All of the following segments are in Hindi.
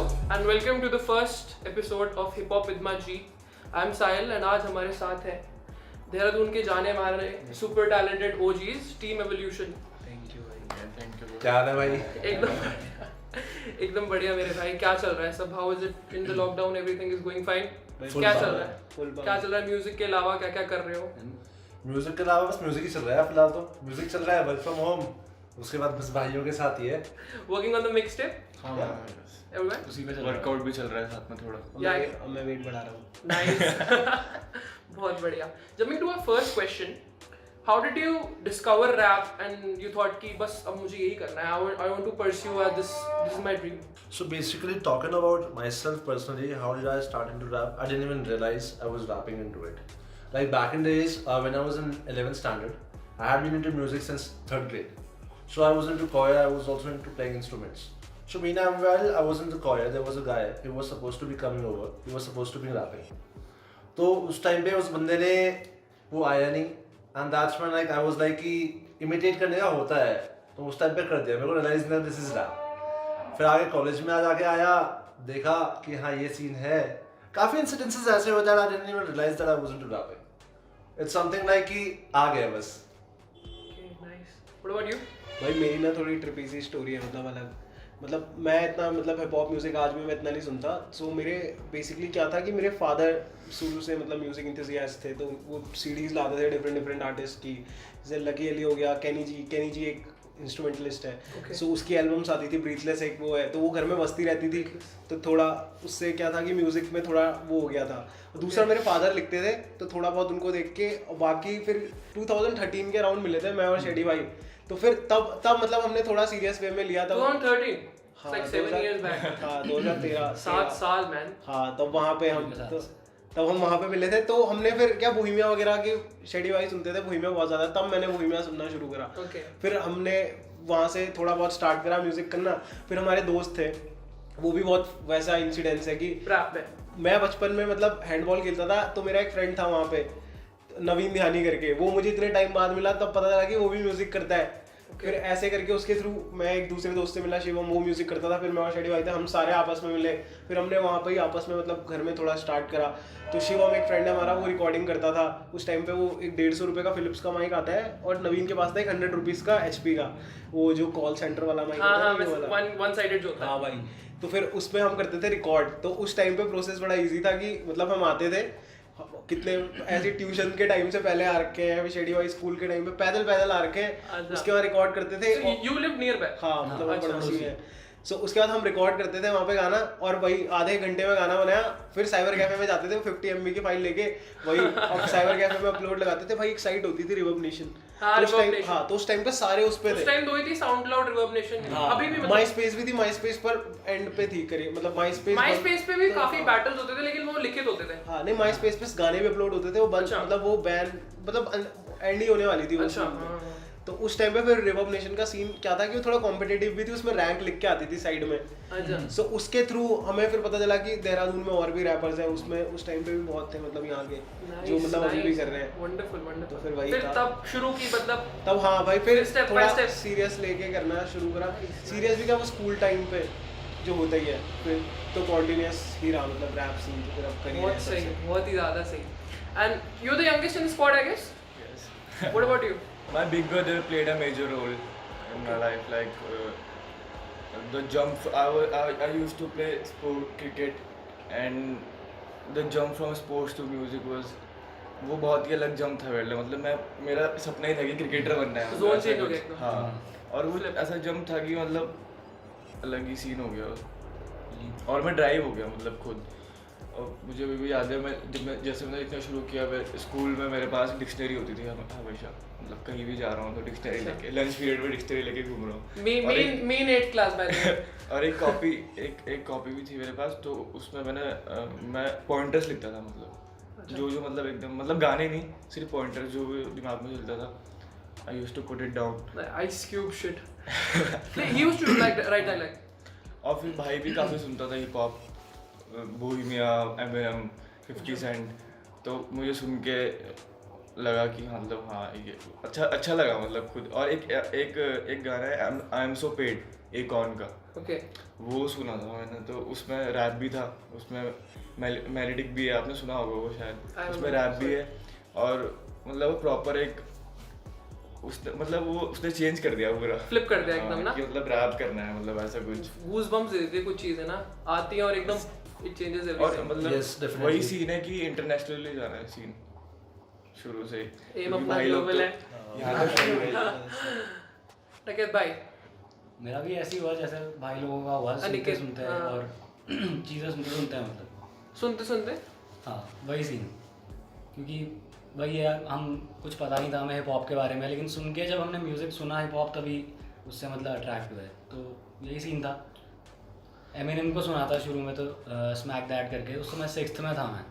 and welcome to the first episode of Hip Hop with my G. I'm Sahil and आज हमारे साथ है देहरादून के जाने माने super talented OGs Team Evolution. Thank you भाई, thank you. क्या हाल है भाई? एकदम बढ़िया मेरे भाई. क्या चल रहा है सब? How is it in the lockdown? Everything is going fine. क्या चल रहा है? क्या चल रहा है? म्यूजिक के अलावा क्या क्या कर रहे हो? म्यूजिक के अलावा बस म्यूजिक ही चल रहा है फिलहाल तो. म्यूजिक चल रहा है, वर्क फ्रॉम होम. उसके बाद बस भाइयों के साथ ही है. Working on the mixtape? हाँ, Everyone? उसी में वर्कआउट भी चल रहा है साथ में थोड़ा. Yeah, मैं वेट बढ़ा रहा हूँ. Nice. बहुत बढ़िया. Jumping to our first question, how did you discover rap and you thought कि बस अब मुझे यही करना है. I want to pursue this is my dream. So basically talking about myself personally, how did I start into rap? I didn't even realize I was rapping into it. Like back in days when I was in 11th standard, I had been into music since 3rd grade. So I was into choir, I was also into playing instruments. So meanwhile, I was in the choir, there was a guy, he was supposed to be coming over, he was supposed to be rapping. तो उस टाइम पे उस बंदे ने वो आया नहीं, and that's when like I was like कि imitate करने का होता है, तो उस टाइम पे कर दिया. मेरे को realize नहीं this is rap. फिर आगे कॉलेज में जाके आया, देखा कि हाँ ये सीन है. काफ़ी incidences ऐसे होते हैं, I didn't even realize that I was into rapping. It's something like कि आ गया बस. Okay, nice. What about you? भाई मेरी ना थोड़ी ट्रिपी सी स्टोरी है, मतलब अलग. मतलब मैं इतना मतलब हिप हॉप म्यूजिक आज भी मैं इतना नहीं सुनता. सो मेरे बेसिकली क्या था कि मेरे फादर शुरू से मतलब म्यूजिक इंथुसियास्ट थे, तो वो सीडीज लाते थे डिफरेंट आर्टिस्ट की. जैसे लकी अली हो गया, केनी जी एक इंस्ट्रूमेंटलिस्ट है. Okay. सो उसकी एल्बम्स आती थी, ब्रीथलेस एक वो है, तो वो घर में बजती रहती थी. तो थोड़ा उससे क्या था कि म्यूजिक में थोड़ा वो हो गया था. दूसरा मेरे फादर लिखते थे, तो थोड़ा बहुत उनको देख के. और बाकी फिर 2013 के अराउंड मिले थे मैं और शेडी भाई. तो फिर तब मतलब हमने थोड़ा सीरियस वे में लिया था. 2013. It's हाँ, like 7 years back. हाँ 2013. 7 साल man. हाँ तब वहाँ पे तब हम वहाँ पे मिले थे. तो हमने फिर क्या बोहेमिया वगैरह की शेडी भाई सुनते थे, बोहेमिया बहुत ज़्यादा. तब मैंने बोहेमिया सुनना शुरू करा. Okay. फिर हमने वहाँ से थोड़ा बहुत स्टार्ट करा म्यूजिक करना. फिर हमारे दोस्त थे, वो भी बहुत वैसा इंसिडेंस है कि Rap में. मैं बचपन में मतलब हैंडबॉल खेलता था, तो मेरा एक फ्रेंड था वहाँ पे नवीन ध्यानी करके. वो मुझे इतने टाइम बाद मिला, तब पता चला कि वो भी म्यूजिक करता है. फिर ऐसे करके उसके थ्रू मैं एक दूसरे दोस्त से मिला, शिवम, वो म्यूजिक करता था. फिर मैं और शेडी भाई थे, हम सारे आपस में मिले. फिर हमने वहाँ पे ही आपस में मतलब घर में थोड़ा स्टार्ट करा. तो शिवम एक फ्रेंड है हमारा, वो रिकॉर्डिंग करता था. उस टाइम पे वो एक 150 रुपये का फिलिप्स का माइक आता है, और नवीन के पास था एक 100 रुपीज़ का HP का, वो जो कॉल सेंटर वाला माइक होता है, वो वाला. वन साइडेड जो होता है. हाँ भाई. तो फिर उसमें हम करते थे रिकॉर्ड. तो उस टाइम पे प्रोसेस बड़ा इजी था कि मतलब हम आते थे कितने ऐसे ट्यूशन के टाइम से पहले आ रखे हैं, शेडी भाई स्कूल के टाइम पे पैदल आ रखे हैं. उसके बाद रिकॉर्ड करते थे. So you live nearby? हाँ मतलब अच्छा, पड़ोसी है. सो उसके बाद हम रिकॉर्ड करते थे वहाँ पे गाना, और वही आधे घंटे में गाना बनाया. फिर साइबर कैफे में जाते थे 50 MB की फाइल लेके, वही अब साइबर कैफे में अपलोड लगाते थे. भाई एक साइट होती थी रिवर्ब नेशन. हाँ, तो उस टाइम पे सारे उस पे थे. उस टाइम दो ही थी, साउंडक्लाउड, रिवर्ब नेशन. अभी भी माई स्पेस भी थी. माई स्पेस पर एंड पे थी करी, मतलब माई MySpace पे भी काफी बैटल्स होते थे, लेकिन वो लिखित होते थे. हाँ नहीं, माई स्पेस पे गाने भी अपलोड होते थे. वो बंद मतलब वो बैन मतलब एंड ही होने वाली थी वो. अच्छा. तो उस टाइम पे फिर रिवर्ब नेशन का सीन क्या था कि वो थोड़ा कॉम्पिटिटिव भी थी, उसमें रैंक लिख के आती थी साइड में. अच्छा. सो उसके थ्रू हमें फिर पता चला कि देहरादून में और भी रैपर्स हैं. उसमें उस टाइम पे भी बहुत थे मतलब यहाँ के जो मतलब अभी भी कर रहे हैं. वंडरफुल. तो फिर वही था. तब शुरू की मतलब तब हाँ भाई फिर Step by थोड़ा step. सीरियस लेके करना शुरू करा. सीरियस भी क्या, वो स्कूल टाइम पे जो होता ही है. फिर तो कॉन्टिन्यूस ही रहा मतलब रैप सीन. तो फिर अब कर ही रहे बहुत हैं सही, सबसे. बहुत ही ज्यादा सही. And you're the youngest in the squad, I guess? Yes. What about you? My big brother played a major role in my life. Like the jump. I used to play cricket, and the jump from sports to music was वो बहुत ही अलग जंप था मेरे लिए. मतलब मेरा सपना ही था कि क्रिकेटर बनना है. Zone ऐसा change हो कुछ. गया एकदम. हाँ. और वो ऐसा जंप था कि मतलब अलग ही सीन हो गया. और मैं ड्राइव हो गया मतलब खुद. और मुझे अभी भी याद है, जैसे मैंने लिखना शुरू किया, स्कूल में मेरे पास डिक्शनरी होती थी हमेशा. मतलब कहीं भी जा रहा हूँ तो डिक्शनरी लेके, लंच पीरियड में डिक्शनरी लेके घूम रहा हूँ. मेन 8th क्लास में. और एक कॉपी भी थी मेरे पास. तो उसमें मैं पॉइंटर्स लिखता था. मतलब जो मतलब एकदम मतलब गाने नहीं, सिर्फ पॉइंटर्स जो भी दिमाग में चलता था. I used to put it down. Ice cube shit. He used to write that like. और फिर भाई भी काफ़ी सुनता था hip hop, Bohemia, Eminem, 50 cent. तो मुझे सुन के लगा कि मतलब हाँ ये अच्छा लगा मतलब खुद. और एक गाना है आई एम सो पेड. एकॉन का, ओके वो सुना था मैंने। तो उसमें रैप भी था, उसमें मेलोडिक भी है, आपने सुना होगा वो शायद, उसमें रैप भी है। और मतलब वो प्रॉपर एक उसने चेंज कर दिया पूरा, फ्लिप कर दिया एकदम ना, कि मतलब रैप करना है, मतलब ऐसा कुछ गूज बम्स दे देती है कुछ चीजें ना, आती है और एकदम इट चेंजेस और एवरीथिंग। मतलब Yes, definitely. वही सीन है कि इंटरनेशनली जाना है सीन शुरू से ही। एम क्योंकि अपना भाई लोग ग्लोबल तो है। यहाँ पे सही है। टकेत भाई मेरा भी ऐसे ही हुआ जैसे भाई लोगों का हुआ, सुनते अनिकेत, सुनते हैं हाँ। और चीज़ें सुनते सुनते हैं मतलब। सुनते सुनते हाँ वही सीन, क्योंकि वही है, हम कुछ पता नहीं था हमें हिप हॉप के बारे में, लेकिन सुन के जब हमने म्यूज़िक सुना हिप हॉप तभी उससे मतलब अट्रैक्ट हुए। तो यही सीन था। एमिनेम को सुना था शुरू में तो स्मैक दैट करके, उस समय 6th में था मैं,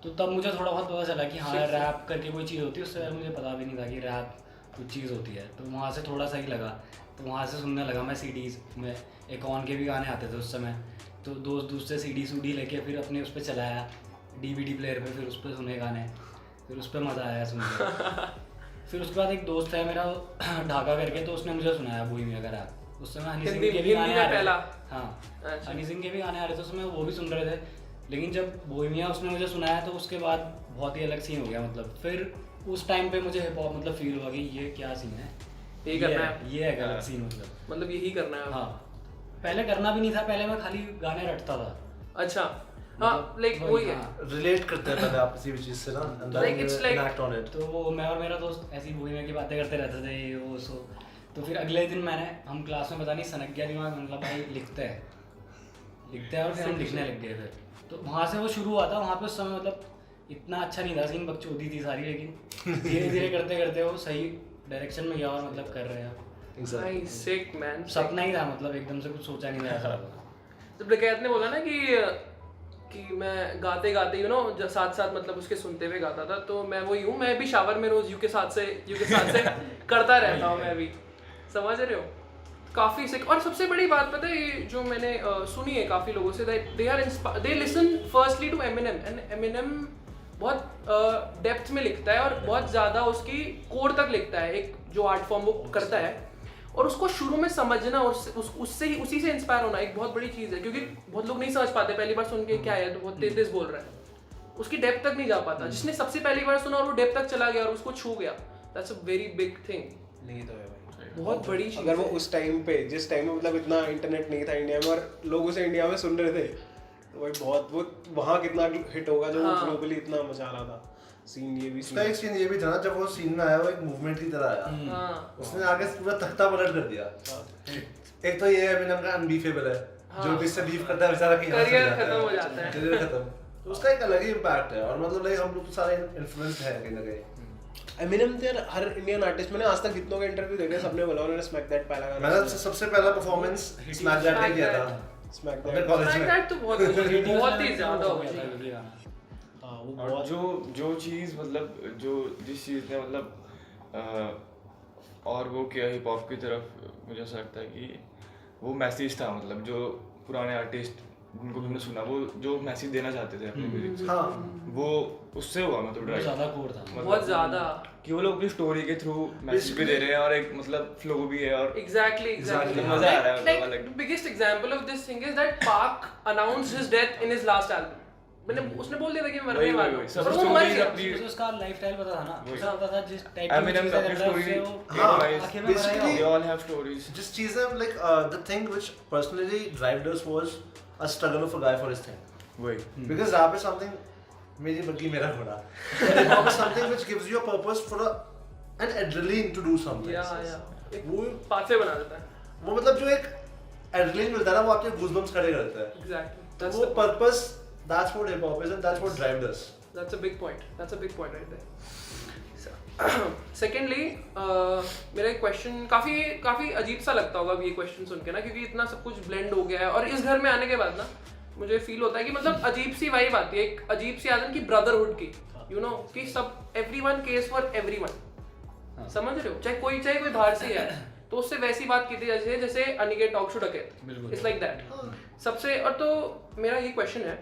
तो तब मुझे थोड़ा बहुत पता चला कि हाँ रैप करके कोई चीज़ होती है। उससे पहले मुझे पता भी नहीं था कि रैप कुछ चीज़ होती है। तो वहाँ से थोड़ा सही लगा, तो वहाँ से सुनने लगा मैं CDs में। एकॉन के भी गाने आते थे उस समय, तो दोस्त से CD लेके फिर अपने उस पर चलाया DVD प्लेयर पे, फिर उस पर सुने गाने, फिर उस पर मज़ा आया सुन के। फिर उसके बाद एक दोस्त है मेरा ढाका करके, तो उसने मुझे सुनाया बोहेमिया का रैप। उस समय हनी सिंह के भी गाने आ रहे थे। हाँ अच्छा। हनी सिंह के भी गाने आ रहे थे उस समय, वो भी सुन रहे थे। लेकिन जब बोहेमिया उसने मुझे सुनाया तो उसके बाद बहुत ही अलग सीन हो गया। मतलब फिर उस टाइम पे मुझे हिप हॉप मतलब फील हुआ कि ये क्या सीन है, यही करना है, ये है गलत सीन मतलब। यही करना है। हाँ पहले करना भी नहीं था, पहले मैं खाली गाने रटता था। अच्छा हाँ लाइक वही है, रिलेट करते हैं पहले आप किसी भी चीज से ना, and Like, then it's you like- enact on it. तो वो मैं और मेरा दोस्त ऐसी बोहेमिया की बातें करते रहते थे, ये वो सो। तो फिर अगले दिन हम क्लास में पता नहीं सनक गया दिमाग, मतलब भाई लिखते हैं और फिर हम लिखने लग गए। फिर तो वहाँ से वो शुरू हुआ था। वहाँ पे उस समय मतलब इतना अच्छा नहीं था सीन, बकचोदी थी सारी, लेकिन धीरे धीरे करते करते वो सही डायरेक्शन में गया और मतलब कर रहे हैं। Exactly. नाइस सिक मैन। सपना ही था, मतलब एकदम से कुछ सोचा नहीं था ऐसा। जब डकैत ने बोला ना कि मैं गाते गाते साथ साथ मतलब उसके सुनते हुए गाता था, तो मैं वही हूँ। मैं भी शावर में रोज यू के साथ से करता रहता हूँ मैं भी, समझ रहे हो। काफी सिक। और सबसे बड़ी बात पता है, ये जो मैंने सुनी है काफी लोगों से, they listen firstly to Eminem, and Eminem बहुत डेप्थ में लिखता है और बहुत ज्यादा उसकी कोर तक लिखता है, एक जो आर्ट फॉर्म वो करता है। और उसको शुरू में समझना और उससे ही उसी से इंस्पायर होना एक बहुत बड़ी चीज़ है, क्योंकि बहुत लोग नहीं समझ पाते पहली बार सुन के क्या है, तो बहुत तेज बोल रहा है, उसकी डेप्थ तक नहीं जा पाता। जिसने सबसे पहली बार सुना और वो डेप्थ तक चला गया और उसको छू गया, that's a very big thing. नहीं तो है भाई, बहुत बड़ी चीज़ अगर वो है। उस टाइम पे, जिस टाइम में मतलब इतना इंटरनेट नहीं था इंडिया में और लोग उसे इंडिया में सुन रहे थे, तो भाई बहुत वो वहाँ कितना हिट होगा जो हाँ। ग्लोबली इतना मचा रहा था सीन। ये भी उसका एक सीन ये भी था ना, जब वो सीन में आया वो एक मूवमेंट की तरह आया, हाँ उसने आगे पूरा तख्ता पलट कर दिया। एक तो ये एमिनेम का अनबीफेबल है, जो भी इससे बीफ करता है बेचारा कि Career खत्म हो जाता है। करियर खत्म, तो उसका एक अलग ही इम्पैक्ट है। और मतलब लाइक हम लोग तो सारे इन्फ्लुएंस्ड हैं कहीं ना कहीं। एमिनेम तो यार हर इंडियन आर्टिस्ट मैंने आज तक जितनों के इंटरव्यू देखे सबने बोला उन्होंने स्मैक दैट पहला गाना मैंने सबसे पहला परफॉर्मेंस स्मैक दैट का किया था स्मैक अपने दैट। कॉलेज Like में। that तो बहुत ही ज्यादा हो गया। हाँ वो और बहुत जो चीज़ मतलब जिस चीज़ ने मतलब और वो किया हिप हॉप की तरफ, मुझे ऐसा लगता है कि वो मैसेज था। मतलब जो पुराने आर्टिस्ट जिनको तुमने सुना, वो जो मैसेज देना चाहते थे अपने म्यूजिक से, हाँ वो उससे हुआ मतलब बहुत ड्राइव, ज़्यादा कोर था। बहुत ज्यादा कि वो लोग अपनी स्टोरी के थ्रू मैसेज भी दे रहे हैं और एक मतलब फ्लो भी है। और Exactly. मजा आ रहा है मतलब Like अलग। the biggest example of this thing is that Park announced his death in his last album. उसने बोल दिया था कि मैं मरने वही, वाला वही, हूँ, सब और वो मर stories गया। अपनी- मुझे उसका लाइफस्टाइल पता था ना, वही। उसका पता था जिस टाइप की Eminem चीज़ें का करता है story, उससे वो हाँ, आखिर में मरा basically- he they all have stories. जिस चीज़ है like the thing which personally drove us was a struggle of a guy for his thing. वही Because rap is something, मेरी बग्गी मेरा घोड़ा, hip hop is something which gives you a purpose for an adrenaline to do something. या वो पाथवे बना देता है। वो मतलब जो एक adrenaline मिलता है ना, वो आपके goosebumps खड़े करता है। Exactly. तो That's वो the purpose, that's what hip hop is and that's what drives us. That's a big point. That's a big point right there. Secondly, मेरा एक क्वेश्चन काफी अजीब सा लगता होगा ये क्वेश्चन सुन के ना, क्योंकि इतना सब कुछ ब्लेंड हो गया है और इस घर में आने के बाद ना मुझे फील होता है कि मतलब अजीब सी वाइब आती है, एक अजीब सी आदत की ब्रदरहुड की, कि सब एवरीवन केयर्स फॉर एवरीवन, समझ रहे हो, चाहे कोई बाहर से है तो उससे वैसी बात की थी जैसे अनिकेत टॉक शो डकैत, इट्स लाइक दैट सबसे। और तो मेरा ये क्वेश्चन है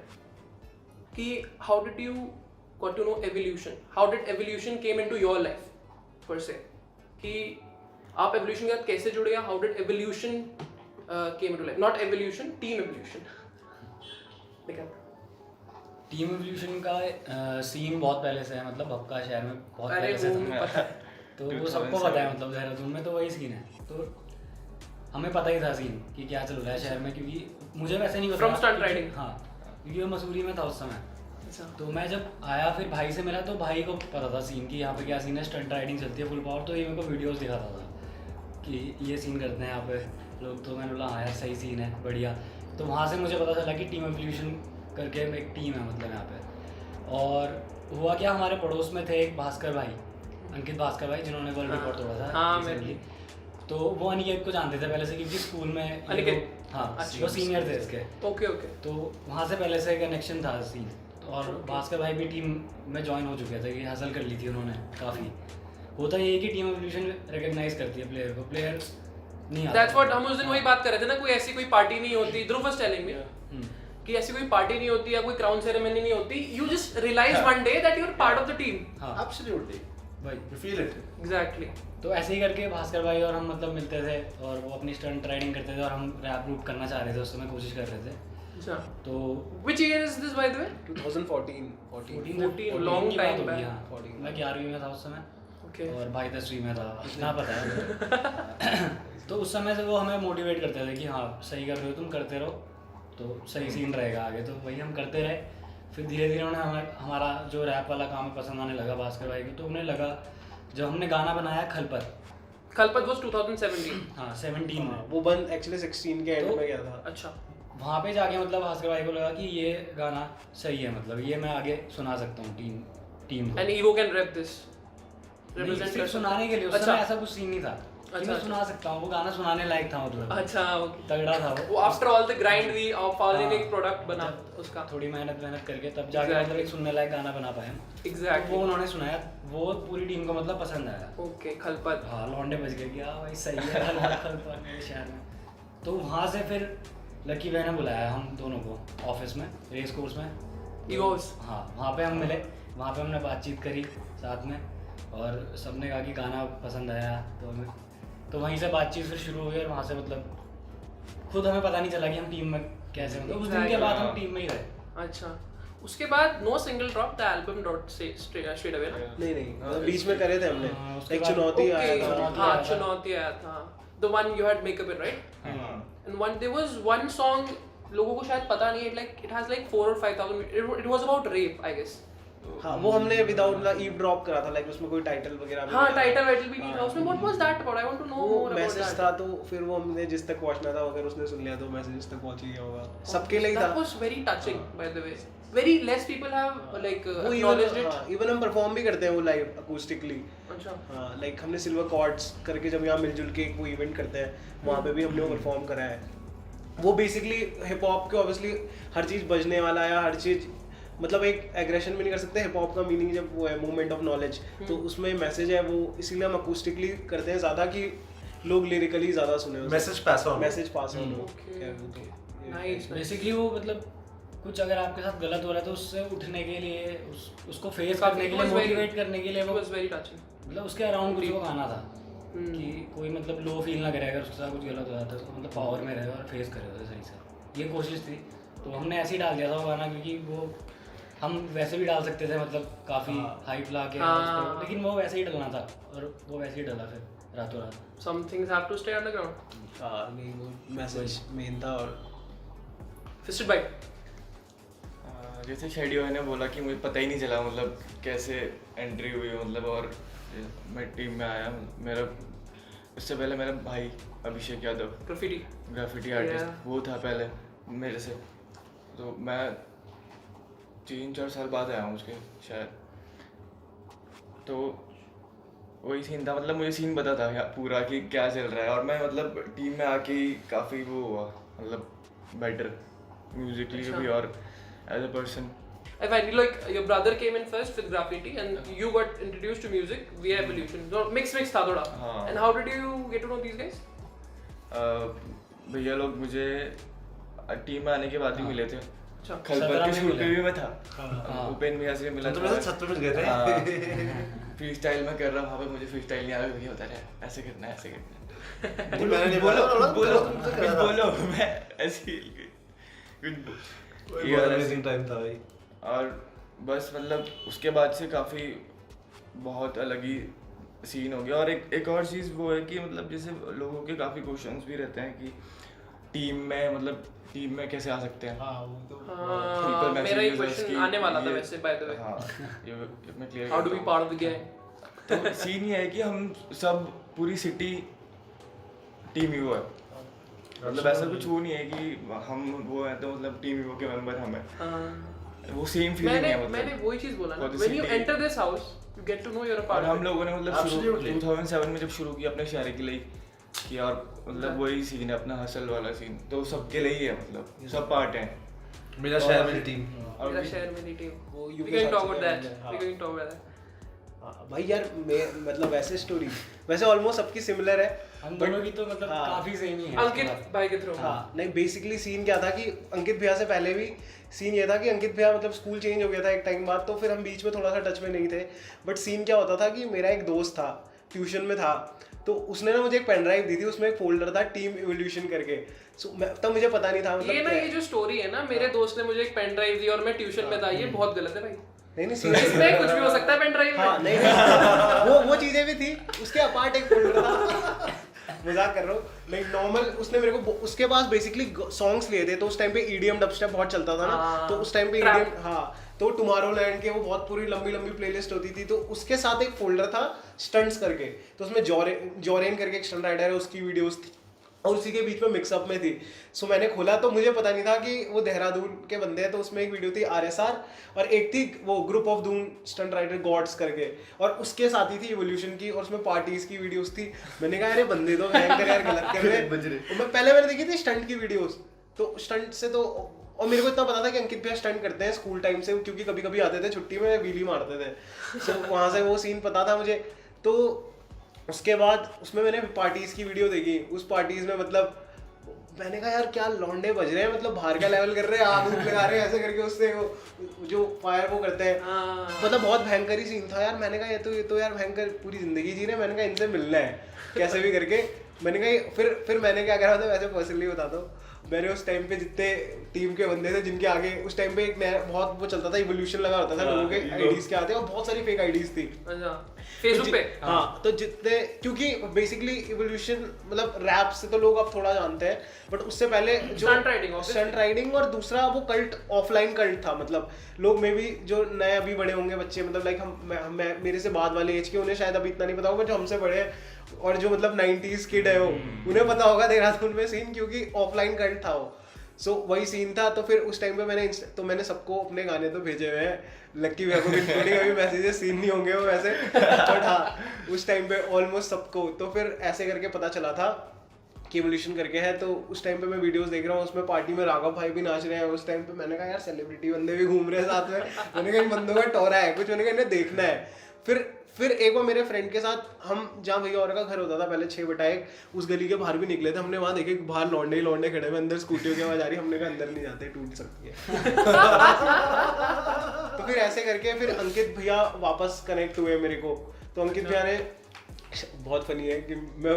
कि how did you got to know evolution, how did evolution came into your life per se, कि आप evolution के साथ कैसे जुड़े, how did evolution came into life? Not evolution, team evolution. देखा टीम एवोल्यूशन का सीन बहुत पहले से है, मतलब हक्का शहर में बहुत अरे पहले से वो था। पता है। तो वो सबको पता है, मतलब देहरादून में तो वही सीन है, तो हमें पता ही था सीन कि क्या चल रहा है शहर में, क्योंकि मुझे वैसे नहीं पता From stunt क्योंकि- riding? हाँ, क्योंकि मैं मसूरी में था उस समय। अच्छा। तो मैं जब आया फिर भाई से मिला तो भाई को पता था सीन कि यहाँ पे क्या सीन है, स्टंट राइडिंग चलती है फुल पावर, तो ये मेरे को वीडियोस दिखाता था कि ये सीन करते हैं यहाँ पे लोग। तो मैंने बोला हाँ यार सही सीन है, बढ़िया। तो वहाँ से मुझे पता चला कि टीम एवोल्यूशन करके एक टीम है मतलब यहाँ पे। और हुआ क्या, हमारे पड़ोस में थे एक भास्कर भाई, अंकित भास्कर भाई, जिन्होंने वर्ल्ड रिकॉर्ड तोड़ा था। हाँ, recently। तो वो अनिकेत को जानते थे पहले से, क्योंकि स्कूल में ये अनिकेत? लोग- हाँ, अच्छा। वो सीनियर थे इसके। Okay okay. तो वहाँ से पहले से कनेक्शन था सीन। और भास्कर भाई भी टीम में ज्वाइन हो चुके थे, कि हासिल कर ली थी उन्होंने काफ़ी। होता ये है कि टीम एवोल्यूशन रिकॉग्नाइज करती है प्लेयर को, प्लेयर नहीं आता। That's what हम उस दिन वही बात कर रहे थे ना, कोई ऐसी कोई पार्टी नहीं होती, ध्रुव was telling me कि ऐसी कोई पार्टी नहीं होती या कोई क्राउन सेरेमनी नहीं होती, you just realize one day that you're part of the team. हाँ Absolutely. भाई, You feel it. Exactly. तो ऐसे ही करके भास्कर भाई और हम मतलब मिलते थे, और वो अपनी स्टंट राइडिंग करते थे, और हम रैप रूप करना चाह रहे थे, उस समय कोशिश कर रहे थे। अच्छा। तो Which year is this by the way? 2014 long की बात time होगी, back. हाँ। 14 मैं 11वीं में था उस समय, Okay. और भाई 10वीं में था, इतना पता है। तो उस समय से वो हमें मोटिवेट करते थे कि हाँ सही कर रहे हो तुम, करते रहो तो सही सीन रहेगा आगे। तो वही हम करते रहे। फिर धीरे धीरे उन्हें हमारा जो रैप वाला काम है पसंद आने लगा भास्कर भाई को। तो उन्हें लगा, जब हमने गाना बनाया खलपत, Kalpat was 2017. हाँ 17 में, वो बंद एक्चुअली 16 के एंड तो- में गया था। अच्छा। वहाँ पे जाके मतलब भास्कर भाई को लगा कि ये गाना सही है, मतलब ये मैं आगे सुना सकता हूँ टीम को। And Evo can rap this. नहीं, Represent सिर्फ us. सुनाने के लिए, उस अच्छा। समय ऐसा कुछ सीन नहीं था कि अच्छा, मैं अच्छा। सुना सकता हूँ, वो गाना सुनाने लायक था, मतलब अच्छा okay. तगड़ा था वो after all the grind we finally हाँ। एक प्रोडक्ट बना जब उसका। थोड़ी मेहनत करके तब जाके Exactly. मतलब एक सुनने लायक गाना बना पाए हम। Exactly. वो उन्होंने सुनाया, वो पूरी टीम को मतलब पसंद आया। Okay, खलपत। हाँ, लौंडे बज गए कि हाँ भाई सही है खलपत मेरे शहर में। तो वहाँ से फिर लकी भाई ने बुलाया हम दोनों को ऑफिस में, रेस कोर्स में। Egos. हाँ, वहाँ पे हम मिले, वहाँ पे हमने बातचीत करी साथ में, और सबने कहा कि गाना पसंद आया। तो वहीं से बातचीत फिर शुरू हुई, और वहाँ से मतलब खुद हमें पता नहीं चला कि हम टीम में कैसे, मतलब उस दिन के बाद हम टीम में ही रहे। अच्छा। उसके बाद no single drop, the album dropped straight away ना? नहीं मतलब बीच में करे थे हमने। हाँ, उसके एक बाद- चुनौती Okay, आया था। चुनौती हाँ आया था। चुनौती आया था। The one you had makeup in, right? हाँ। And there was one song लोगों को शायद पता नहीं है, it has like 4 or 5,000. It was about rape, I guess. हाँ, वो हमने विदाउट ईव ड्रॉप करा था, लाइक उसमें कोई टाइटल वगैरह भी हाँ नहीं था। टाइटल वाइटल भी नहीं था उसमें। What was that about? I want to know वो more about मैसेज that. था, तो फिर वो हमने जिस तक पहुंचना था, अगर उसने सुन लिया तो मैसेज जिस तक पहुंच ही गया होगा। सबके लिए ही था। That was very touching, by the way. Very less people have like वो acknowledged it. इवन हम परफॉर्म भी करते हैं वो लाइव अकूस्टिकली। अच्छा। हाँ, लाइक हमने सिल्वर कॉर्ड्स करके जब यहाँ मिलजुल के एक वो इवेंट करते हैं, वहाँ पे भी हमने वो परफॉर्म करा है। वो बेसिकली हिप हॉप के ऑब्वियसली हर चीज़ बजने वाला है, हर चीज़ मतलब एक एग्रेशन भी नहीं कर सकते। हिप हॉप का मीनिंग जब वो है मूवमेंट ऑफ नॉलेज, तो उसमें मैसेज है वो, इसीलिए हम अकूस्टिकली करते हैं ज़्यादा कि लोग लिरिकली ज़्यादा सुने। Message pass on. Message pass on हो। Okay, खैर वो तो okay. Nice. बेसिकली वो मतलब कुछ अगर आपके साथ गलत हो रहा है तो उससे उठने के लिए, उसको फेस काफी- करने के it लिए, was very- मोटिवेट करने के लिए It वो was very touching. मतलब उसके अराउंड कुछ वो गाना था कि कोई मतलब लो फील ना करे अगर उसके साथ कुछ गलत हो जाता है, तो मतलब पावर में रहे और फेस करे उसे सही से। ये कोशिश थी, तो हमने ऐसे ही डाल दिया था वो गाना, क्योंकि वो हम वैसे भी डाल सकते थे, मतलब काफ़ी हाइप ला के उसको, लेकिन वो वैसे ही डलना था, और वो वैसे ही डला फिर रातों रात। Some things have to stay underground. हाँ, नहीं वो मैसेज मेन था। और Fisted bite. जैसे शेडी भाई ने बोला कि मुझे पता ही नहीं चला मतलब कैसे एंट्री हुई, मतलब और मैं टीम में आया। मेरा उससे पहले मेरा भाई Abhishek Yadav Graffiti. Graffiti artist, Yeah. वो था पहले मेरे से। तो मैं 3-4 साल बाद आया हूँ उसके शायद। तो वही सीन था, मतलब मुझे सीन पता था पूरा कि क्या चल रहा है, और मैं मतलब टीम में आके ही काफ़ी वो हुआ, मतलब बेटर म्यूजिकली भी और as a person. I find like your brother came in first with graffiti and you got introduced to music via evolution. So mix था थोड़ा. हाँ. And how did you get to know these guys? भैया लोग मुझे टीम में आने के बाद ही मिले थे, अच्छा खलबत सत्रह के में शूट पे मिले। भी मैं था। हाँ। उपेन भैया से मिला तो मेरे साथ छत पे गए थे। फ्री स्टाइल में कर रहा वहाँ पे, मुझे फ्री स्टाइल नहीं आ रहा, होता है ऐसे करना है, ऐसे करना है। नहीं, मैंने नहीं बोलो बोला, बोलो तुमसे कुछ करा था। बोलो, मैं ऐसे ही कुछ ये बहुत वाला अमेजिंग टाइम था भाई। और बस मतलब उसके बाद से काफ़ी बहुत अलग ही सीन हो गया। और एक और चीज़ वो है कि मतलब जैसे लोगों के काफ़ी क्वेश्चंस भी रहते हैं कि टीम में कैसे आ सकते हैं। हाँ वो तो हाँ, People मेरा एक messages क्वेश्चन कि आने वाला था ये- वैसे बाय द वे। हाँ, ये मैं clear how do we part of the gang? तो सीन ये है कि हम सब पूरी सिटी टीम यूओ है, मतलब ऐसा कुछ वो नहीं है कि हम वो है तो मतलब टीम यूओ के मेंबर हम हैं, हाँ, वो सेम फीलिंग मैंने है मैंने मतलब। वही चीज बोला ना, For the when you city- enter this house you get to know your uh or part. हम लोगों ने मतलब शुरू Absolutely. 2007 में जब शुरू किया अपने शहर के लिए कि और मतलब वही सीन है अपना हसल वाला सीन, तो सबके लिए ही है, मतलब सब पार्ट हैं। मेरा शहर मेरी टीम। और मेरा भी- शहर मेरी टीम, वो वी यूके कैन साथ टॉक से अबाउट करेंगे, दैट, हाँ। We can talk about that. हाँ, भाई यार मैं मतलब वैसे स्टोरी वैसे ऑलमोस्ट सबकी सिमिलर है। हम दोनों की तो मतलब हाँ। काफी सेम ही है। अंकित भाई के थ्रू। हाँ नहीं, बेसिकली सीन क्या था कि अंकित भैया से पहले भी सीन ये था कि अंकित भैया मतलब स्कूल चेंज हो गया था एक टाइम बाद, तो फिर हम बीच में थोड़ा सा टच में नहीं थे। बट सीन क्या होता था कि मेरा एक दोस्त था, ट्यूशन में था, तो उसने ना मुझे एक पेन ड्राइव दी थी, उसमें एक फोल्डर था टीम इवोल्यूशन करके। तब मुझे पता नहीं था मतलब ये ना क्या ये है। जो स्टोरी है ना, मेरे दोस्त ने मुझे एक पेन ड्राइव दी और मैं ट्यूशन में था, ये बहुत गलत है भाई। नहीं नहीं सीरियस इसमें कुछ भी हो सकता है पेन ड्राइव हाँ में। नहीं वो चीजें भी थी, उसके अपार्ट एक फोल्डर था। मजाक कर रहा हूँ, नहीं नॉर्मल उसने मेरे को उसके पास बेसिकली सॉन्ग्स लिए थे, तो उस टाइम पे ईडीएम डबस्टेप बहुत चलता था ना, हाँ, तो उस टाइम पे trap। ईडीएम हाँ, तो टुमारोलैंड के वो बहुत पूरी लंबी लंबी प्लेलिस्ट होती थी, तो उसके साथ एक फोल्डर था स्टंट्स करके, तो उसमें जॉरेन करके एक स्टंट राइडर है, उसकी वीडियोस थी और उसी के बीच में मिक्सअप में थी। सो मैंने खोला तो मुझे पता नहीं था कि वो देहरादून के बंदे हैं, तो उसमें एक वीडियो थी RSR और एक थी वो group of Doon stunt rider gods करके, और उसके साथ ही थी इवोल्यूशन की, और उसमें पार्टीज की वीडियोस थी। मैंने कहा अरे बंदे तो भयंकर यार गलत कर रहे हैं। मैं पहले मैंने देखी थी स्टंट की वीडियोस, तो स्टंट से तो, और मेरे को इतना पता था कि अंकित भैया स्टंट करते हैं स्कूल टाइम से, क्योंकि कभी कभी आते थे छुट्टी में व्हीली मारते थे, तो वहाँ से वो सीन पता था मुझे। तो उसके बाद उसमें मैंने पार्टीज की वीडियो देखी, उस पार्टीज में मतलब मैंने कहा यार क्या लौंडे बज रहे हैं, मतलब बाहर का लेवल कर रहे हैं, आग उग लगा रहे हैं ऐसे करके, उससे वो जो फायर वो करते हैं, हाँ। मतलब बहुत भयंकर ही सीन था यार। मैंने कहा ये तो यार भयंकर पूरी जिंदगी जी रहे हैं, मैंने कहा इनसे मिलना है कैसे भी करके। मैंने कहा फिर मैंने क्या करा था, वैसे पर्सनली बताता हूँ, मैंने उस टाइम पे जितने टीम के बंदे थे जिनके आगे उस टाइम पे एक नया बहुत वो चलता था, इवोल्यूशन लगा होता था, लोगों के आईडीज के आते और बहुत सारी फेक आईडीज थी अच्छा, फेसबुक पे। हाँ, तो जितने, क्योंकि बेसिकली इवोल्यूशन मतलब रैप से तो लोग अब थोड़ा जानते हैं, बट उससे पहले जो Stunt riding, obviously। Stunt riding, और दूसरा वो कल्ट ऑफलाइन कल्ट था, मतलब लोग में भी जो नए अभी बड़े होंगे बच्चे, मतलब लाइक मैं मेरे से बाद वाले एज के, उन्हें शायद अभी इतना नहीं पता होगा, जो हमसे बड़े हैं और जो मतलब 90s किड है वो, उन्हें पता होगा देहरादून में सीन, क्योंकि ऑफलाइन कल्ट था वो। सो वही सीन था। तो फिर उस टाइम पे मैंने सबको अपने गाने तो भेजे हुए हैं, लक्की भैया को इंक्लूडिंग, अभी मैसेजेस सीन नहीं होंगे वो वैसे, बट हाँ उस टाइम पे ऑलमोस्ट सबको। तो फिर ऐसे करके पता चला था कि इवोल्यूशन करके है, तो उस टाइम पे मैं वीडियोस देख रहा हूँ, उसमें पार्टी में राघव भाई भी नाच रहे हैं उस टाइम पे। मैंने कहा यार सेलिब्रिटी बंदे भी घूम रहे हैं साथ में, मैंने कहा इन बंदों का टोरा है कुछ, मैंने कहा इन्हें देखना है। फिर एक बार मेरे फ्रेंड के साथ हम जहाँ भैया और का घर होता था पहले 6/1, उस गली के बाहर भी निकले थे, हमने वहाँ देखे बाहर लौंडे खड़े हुए, अंदर स्कूटियों की आवाज आ रही, हमने कहा अंदर नहीं जाते, टूट सकती है। तो फिर ऐसे करके फिर अंकित भैया वापस कनेक्ट हुए मेरे को। तो अंकित भैया ने, बहुत फनी है कि मैं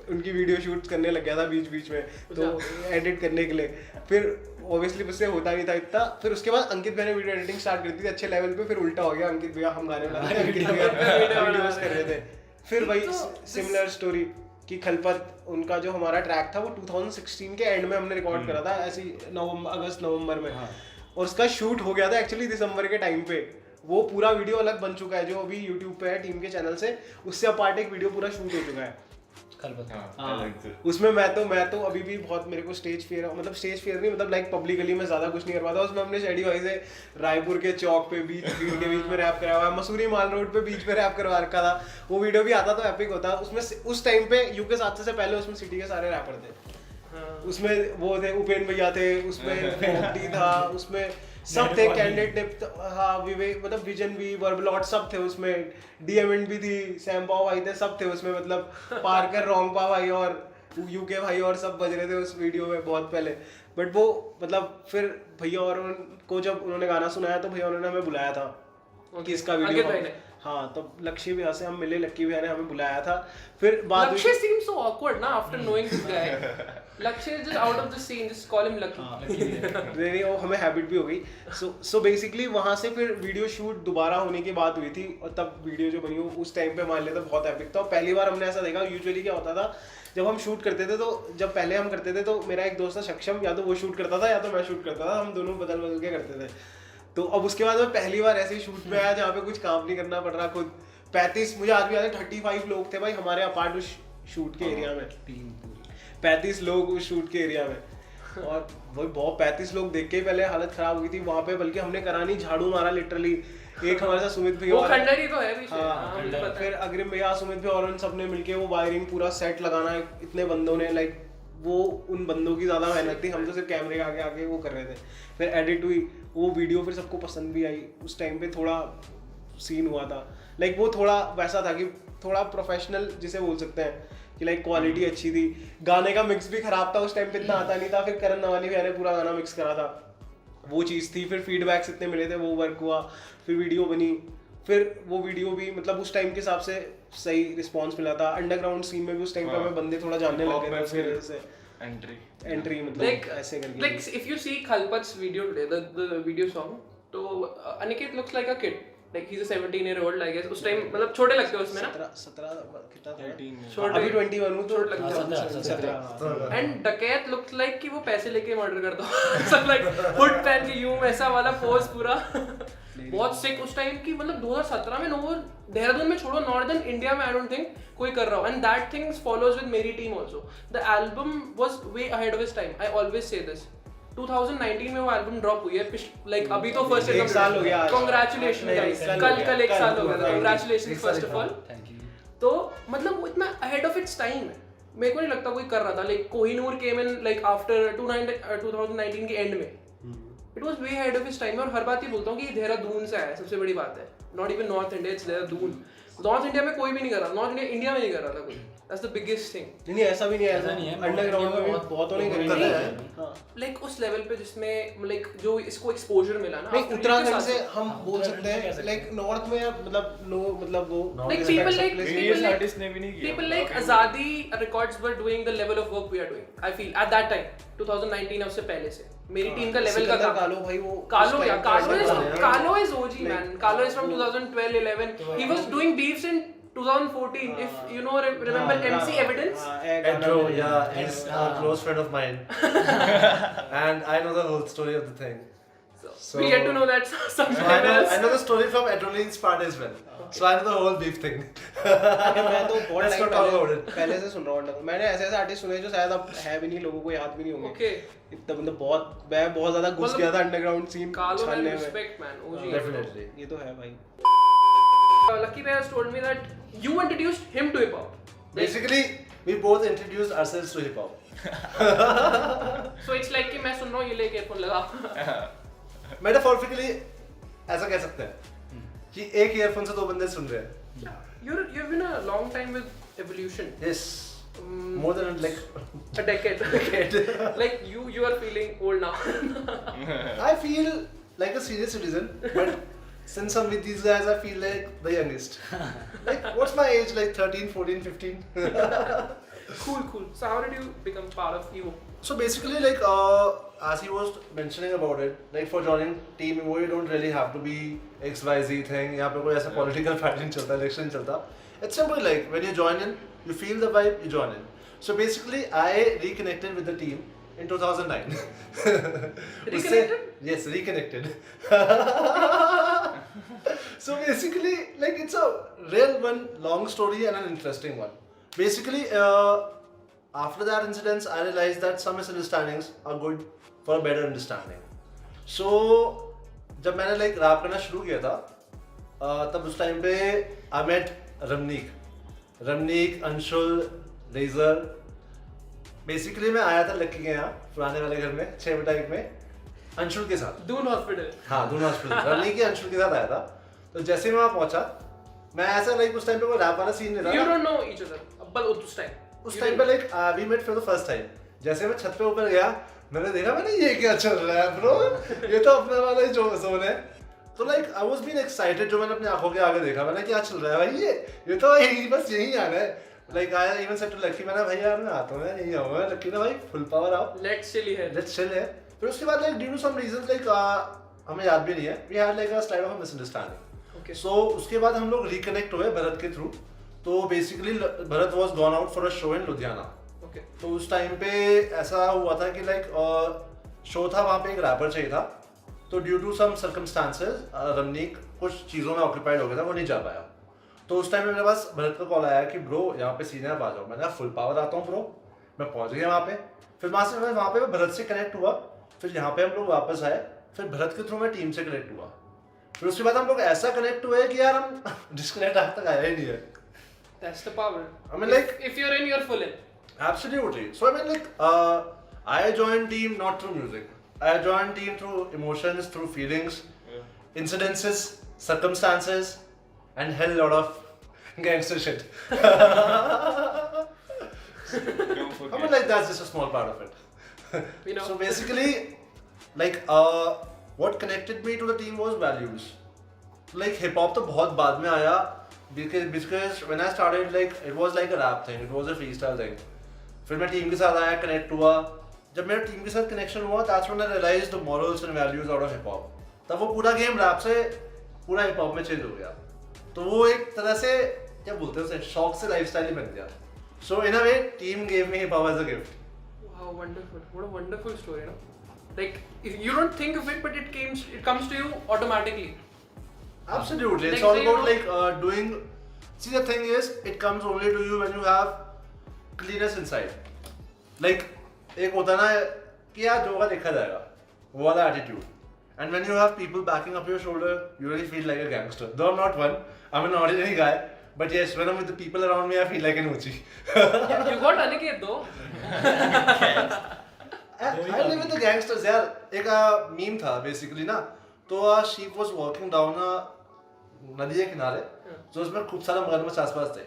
उनकी वीडियो शूट करने लग गया था बीच में, तो एडिट करने के लिए, फिर ऑब्वियसली मुझसे होता नहीं था इतना। फिर उसके बाद अंकित भैया ने वीडियो एडिटिंग स्टार्ट कर दी थी अच्छे लेवल पे, फिर उल्टा हो गया, अंकित भैया हम गाने बना रहे थे, अंकित भैया वीडियोस कर रहे थे। फिर वही सिमिलर स्टोरी कि खलपत, उनका जो हमारा ट्रैक था वो 2016 के एंड में हमने रिकॉर्ड करा था, ऐसी अगस्त नवंबर में, और उसका शूट हो गया था एक्चुअली दिसंबर के टाइम पे। वो पूरा वीडियो अलग बन चुका है जो अभी यूट्यूब पे है टीम के चैनल से, उससे अपार्ट एक वीडियो पूरा शूट हो चुका है। उसमें मैं तो अभी भी बहुत, मेरे को स्टेज फियर, मतलब स्टेज फियर नहीं, मतलब लाइक पब्लिकली मैं ज्यादा कुछ नहीं कर पाता। उसमें हमने शेडी भाई से रायपुर के चौक पे भीड़ के बीच में रैप कराया हुआ है, मसूरी माल रोड पे बीच में रैप करवा रखा था, वो वीडियो भी आता तो एपिक होता। उसमें उस टाइम पे यूके साथ से पहले उसमें सिटी के सारे रैपर थे, उसमें वो थे उपेन भैया थे, उसमें फोर्टी था, उसमें सब थे, कैंडिडेट, हाँ विवेक, मतलब विजन भी, वर्बलॉट सब थे उसमें, डीएमएंड भी थी, सैम पाव भाई थे, सब थे उसमें, मतलब पार्कर, रोंगपा भाई और यूके भाई और सब बज रहे थे उस वीडियो में बहुत पहले। बट वो मतलब फिर भैया और को जब उन्होंने गाना सुनाया तो भैया उन्होंने हमें बुलाया था कि इसका अंकित वीडियो भाई ने। हाँ तो लक्ष्य भैया से हम मिले, लक्की भैया ने हमें बुलाया था। फिर बाद Lakshay seems so awkward ना after knowing this guy. Lakshay is just out of the scene, just call him Lucky. नहीं वो हमें हैबिट भी हो गई। सो बेसिकली वहाँ से फिर वीडियो शूट दोबारा होने की बात हुई थी और तब वीडियो जो बनी वो उस टाइम पे हमारे लिए तो बहुत एपिक था। और पहली बार हमने ऐसा देखा, यूजुअली क्या होता था जब हम शूट करते थे तो जब पहले हम करते थे तो मेरा एक दोस्त था सक्षम, या तो वो शूट करता था या तो मैं शूट करता था, हम दोनों बदल बदल के करते थे। तो अब उसके बाद मैं पहली बार ऐसे ही शूट में आया जहाँ पे कुछ काम नहीं करना पड़ रहा, खुद 35 मुझे आज भी याद है 35 लोग थे भाई हमारे अपार्ट उस शूट के एरिया में, 35 लोग उस शूट के एरिया में। और वही बहुत 35 लोग देख के ही पहले हालत खराब हो गई थी वहाँ पे, बल्कि हमने करा नहीं, झाड़ू मारा लिटरली। एक हमारे साथ सुमित भैया वो और- खंडर ही तो है भी शायद। हाँ, हाँ, मुझे पता है। फिर अग्रिम भैया, सुमित भैया और उन सबने मिलके वो वायरिंग पूरा सेट लगाना है इतने बंदों ने, लाइक वो उन बंदों की ज्यादा मेहनत थी, हम तो सिर्फ कैमरे के आगे आगे वो कर रहे थे। फिर एडिट हुई वो वीडियो, फिर सबको पसंद भी आई। उस टाइम पे थोड़ा सीन हुआ था, लाइक वो थोड़ा वैसा था कि थोड़ा प्रोफेशनल जिसे बोल सकते हैं कि लाइक क्वालिटी अच्छी थी। गाने का मिक्स भी खराब था, उस टाइम पे इतना आता नहीं था। फिर करण नवानी भैया ने पूरा गाना मिक्स करा था, वो चीज़ थी। फिर फीडबैक्स इतने मिले थे, वो वर्क हुआ, फिर वीडियो बनी। फिर वो वीडियो भी मतलब उस टाइम के हिसाब से सही रिस्पांस मिला था। अंडरग्राउंड सीन में भी उस टाइम पे हमें बंदे थोड़ा जानने लगे थे, फिर से एंट्री मतलब Like, ऐसे करके। like if you see Khalpat's video today, the video song, तो Aniket looks like a kid. Like he's a 17-year-old, I guess. उस टाइम मतलब छोटे लगते हैं उसमें ना। 17 कितना था? 13 छोटे। अभी 21 हूँ तो छोटे लगते हैं। 17। एंड डकैत लुक्स लाइक कि वो पैसे लेके मर्डर करता हो। सब लाइक हुड पहन के यूं ऐसा वाला पोज पूरा। बहुत सिक उस टाइम की, मतलब 2017 में नो, देहरादून में छोड़ो, नॉर्दर्न इंडिया में आई डोंट थिंक कोई कर रहा हो। And that things follows with मेरी team also. The album was way ahead of its time, I always say this. 2019 में वो एल्बम ड्रॉप हुई है, लाइक अभी तो फर्स्ट एक साल हो गया आज। कांग्रेचुलेशन गाइस, कल एक साल हो गया था। Congratulations first of all. Thank you. तो मतलब वो इतना अहेड ऑफ इट्स टाइम है, मेरे को नहीं लगता कोई कर रहा था। Like Kohinoor came in like after 2019 के एंड में, it was way ahead of its time. और हर बात ही बोलता हूँ कि देहरादून से आया, सबसे बड़ी बात है। Not even north India, it's Dehradun. North India में कोई भी नहीं कर रहा, नॉर्थ इंडिया में नहीं कर रहा था कोई। That's the biggest thing. नहीं ऐसा भी नहीं ऐसा नहीं है, है, अंडरग्राउंड में भी बहुत- बहुतों ने बहुत करी कर रहे है। हैं। हाँ। लाइक उस लेवल पे जिसमें लाइक जो इसको एक्सपोजर मिला ना, नहीं after उत्तराखंड के से साथ- हम बोल उत्तराखंड सकते से कह हैं, सकते लाइक नॉर्थ में मतलब नो मतलब वो Like people like Indian artists ने भी नहीं किया। people like Azadi Records were doing the level of work we are doing. I feel at that time 2019 है, उससे पहले से मेरी टीम का लेवल का सिकंदर था। कालो भाई वो Kalo, yeah, Kalo is yeah. Kalo is OG man. Kalo is from 2012-11. He was doing beefs in 2014. If you know, remember MC Evidence? Edro, yeah, he's a close friend of mine. And I know the whole story of the thing. So- We get to know that So sometime I else. know the story from Edrolin's part as well. So I know the whole beef thing. मैं तो बहुत Let's time not talk about it. पहले से सुन रहा हूँ। मैंने ऐसे ऐसे आर्टिस्ट सुने जो शायद अब है भी नहीं, लोगों को याद भी नहीं होंगे। Okay. इतना मतलब मैं बहुत ज्यादा घुस मतलब गया था अंडरग्राउंड सीन Kalo man, छानने में। respect man, OG. Definitely. ये तो है भाई। Lucky Bhai has told me that you introduced him to hip hop. Basically, we both introduced ourselves to hip hop. So it's like कि मैं सुन रहा हूँ, ये लेके earphone लगा। Metaphorically, ऐसा कह सकते हैं कि एक ईयरफोन से दो बंदे सुन रहे हैं. You've been a long time with Evolution. Yes. More than like A decade. Like you are feeling old now. I feel like a serious citizen, but since I'm with these guys, I feel like the youngest. Like, what's my age? Like 13, 14, 15? Cool. So how did you become part of Evo? So basically, like, as he was mentioning about it, like for joining Team Evo, you don't really have to be XYZ thing. यहाँ पे कोई ऐसा political fighting चलता, election चलता. It's simply like when you join in, you feel the vibe, you join in. So basically, I reconnected with the team in 2009. Reconnected? Yes, reconnected. So basically, like it's a real one, long story and an interesting one. Basically, after that incident, I realized that some misunderstandings are good for a better understanding. So जब मैंने like रैप करना शुरू किया था, तब उस टाइम पे I met Ramneek, Anshul, Razor. Basically मैं आया था लक्की के यहाँ पुराने वाले घर में 6 बटा 1 में अंशुल के साथ. Dune Hospital. हाँ, दोनों हॉस्पिटल रमनीक के अंशुल के साथ आया था. तो जैसे ही मैं वहाँ पहुँचा, मैं ऐसा लाइक उस टाइम पे कोई रैप वाला सीन नहीं था. You don't know each other. But उस time. उस टाइम पे like we met for the first time. जैसे मैं छत पे ऊपर गया, मैंने देखा मैंने ये क्या चल रहा है ब्रो, ये तो अपने वाला ही जो जोन है। तो like I was been excited, जो मैंने अपनी आंखों के आगे देखा, मैंने क्या चल रहा है भाई, ये तो यही बस यही आना है। Like I even said to Lucky, मैंने भाई यार मैं आता हूं, मैं नहीं आऊंगा। लकी ने भाई फुल पावर आओ, लेट्स चिल है। लेट्स चिल है। फिर उसके बाद like due to some reasons like हमें याद भी नहीं है, we had like a slide of misunderstanding. Okay so उसके बाद हम लोग रिकनेक्ट हुए भरत के थ्रू। तो basically Bharat was gone out for a show in Ludhiana. Okay तो उस टाइम पे ऐसा हुआ था कि लाइक शो था, वहाँ पे एक रैपर चाहिए था। तो due to some circumstances Ramneek कुछ चीज़ों में ऑक्यूपाइड हो गया था, वो नहीं जा पाया। तो उस टाइम में मेरे पास भरत का कॉल आया कि ब्रो यहाँ पे सीनियर आ जाओ। मैंने फुल पावर आता हूँ ब्रो। मैं पहुँच गया वहाँ पे। फिर वहाँ से मैं वहाँ पे भरत से कनेक्ट हुआ। फिर यहाँ पे हम लोग वापस आए। फिर भरत के थ्रू मैं टीम से कनेक्ट हुआ। फिर उसके बाद हम लोग ऐसा कनेक्ट हुए कि यार हम डिस्कनेक्ट आज तक आया ही नहीं है। That's the power. I mean, like- if you're in, you're full in. Absolutely. So I mean, like, I joined team not through music. I joined team through emotions, through feelings, incidences, circumstances, and hell lot of gangster shit. Don't I mean, forget. like, that's just a small part of it. You know. So basically, like, what connected me to the team was values. Like, hip hop तो बहुत बाद में आया, because when I started, like, it was like a rap thing, it was a freestyle thing. फिर मैं टीम के साथ आया, कनेक्ट हुआ। जब मेरा टीम के साथ कनेक्शन हुआ, that's when I realized the morals and values out of hip hop. तब वो पूरा गेम रैप से पूरा हिप हॉप में चेंज हो गया। तो वो एक तरह से क्या बोलते हैं उसे, शौक से लाइफस्टाइल ही बन गया। So in a way, team gave me hip hop as a gift. Wow, wonderful. What a wonderful story, no? Like, if you don't think of it, but it comes to you automatically. Absolutely, it's Like, all so you about know- like doing. See, the thing is, it comes only to you when you have cleanness inside. Like, एक होता ना कि यार जो होगा देखा जाएगा, वो वाला attitude. And when you have people backing up your shoulder, you really feel like a gangster. Though I'm not one, I'm an ordinary guy. But yes, when I'm with the people around me, I feel like an Uchi. You got Aniket though. I live with the gangsters यार। एक meme था basically ना, तो sheep was walking down a नदी के किनारे, तो उसमें खूब सारा मगरमच्छ आसपास थे।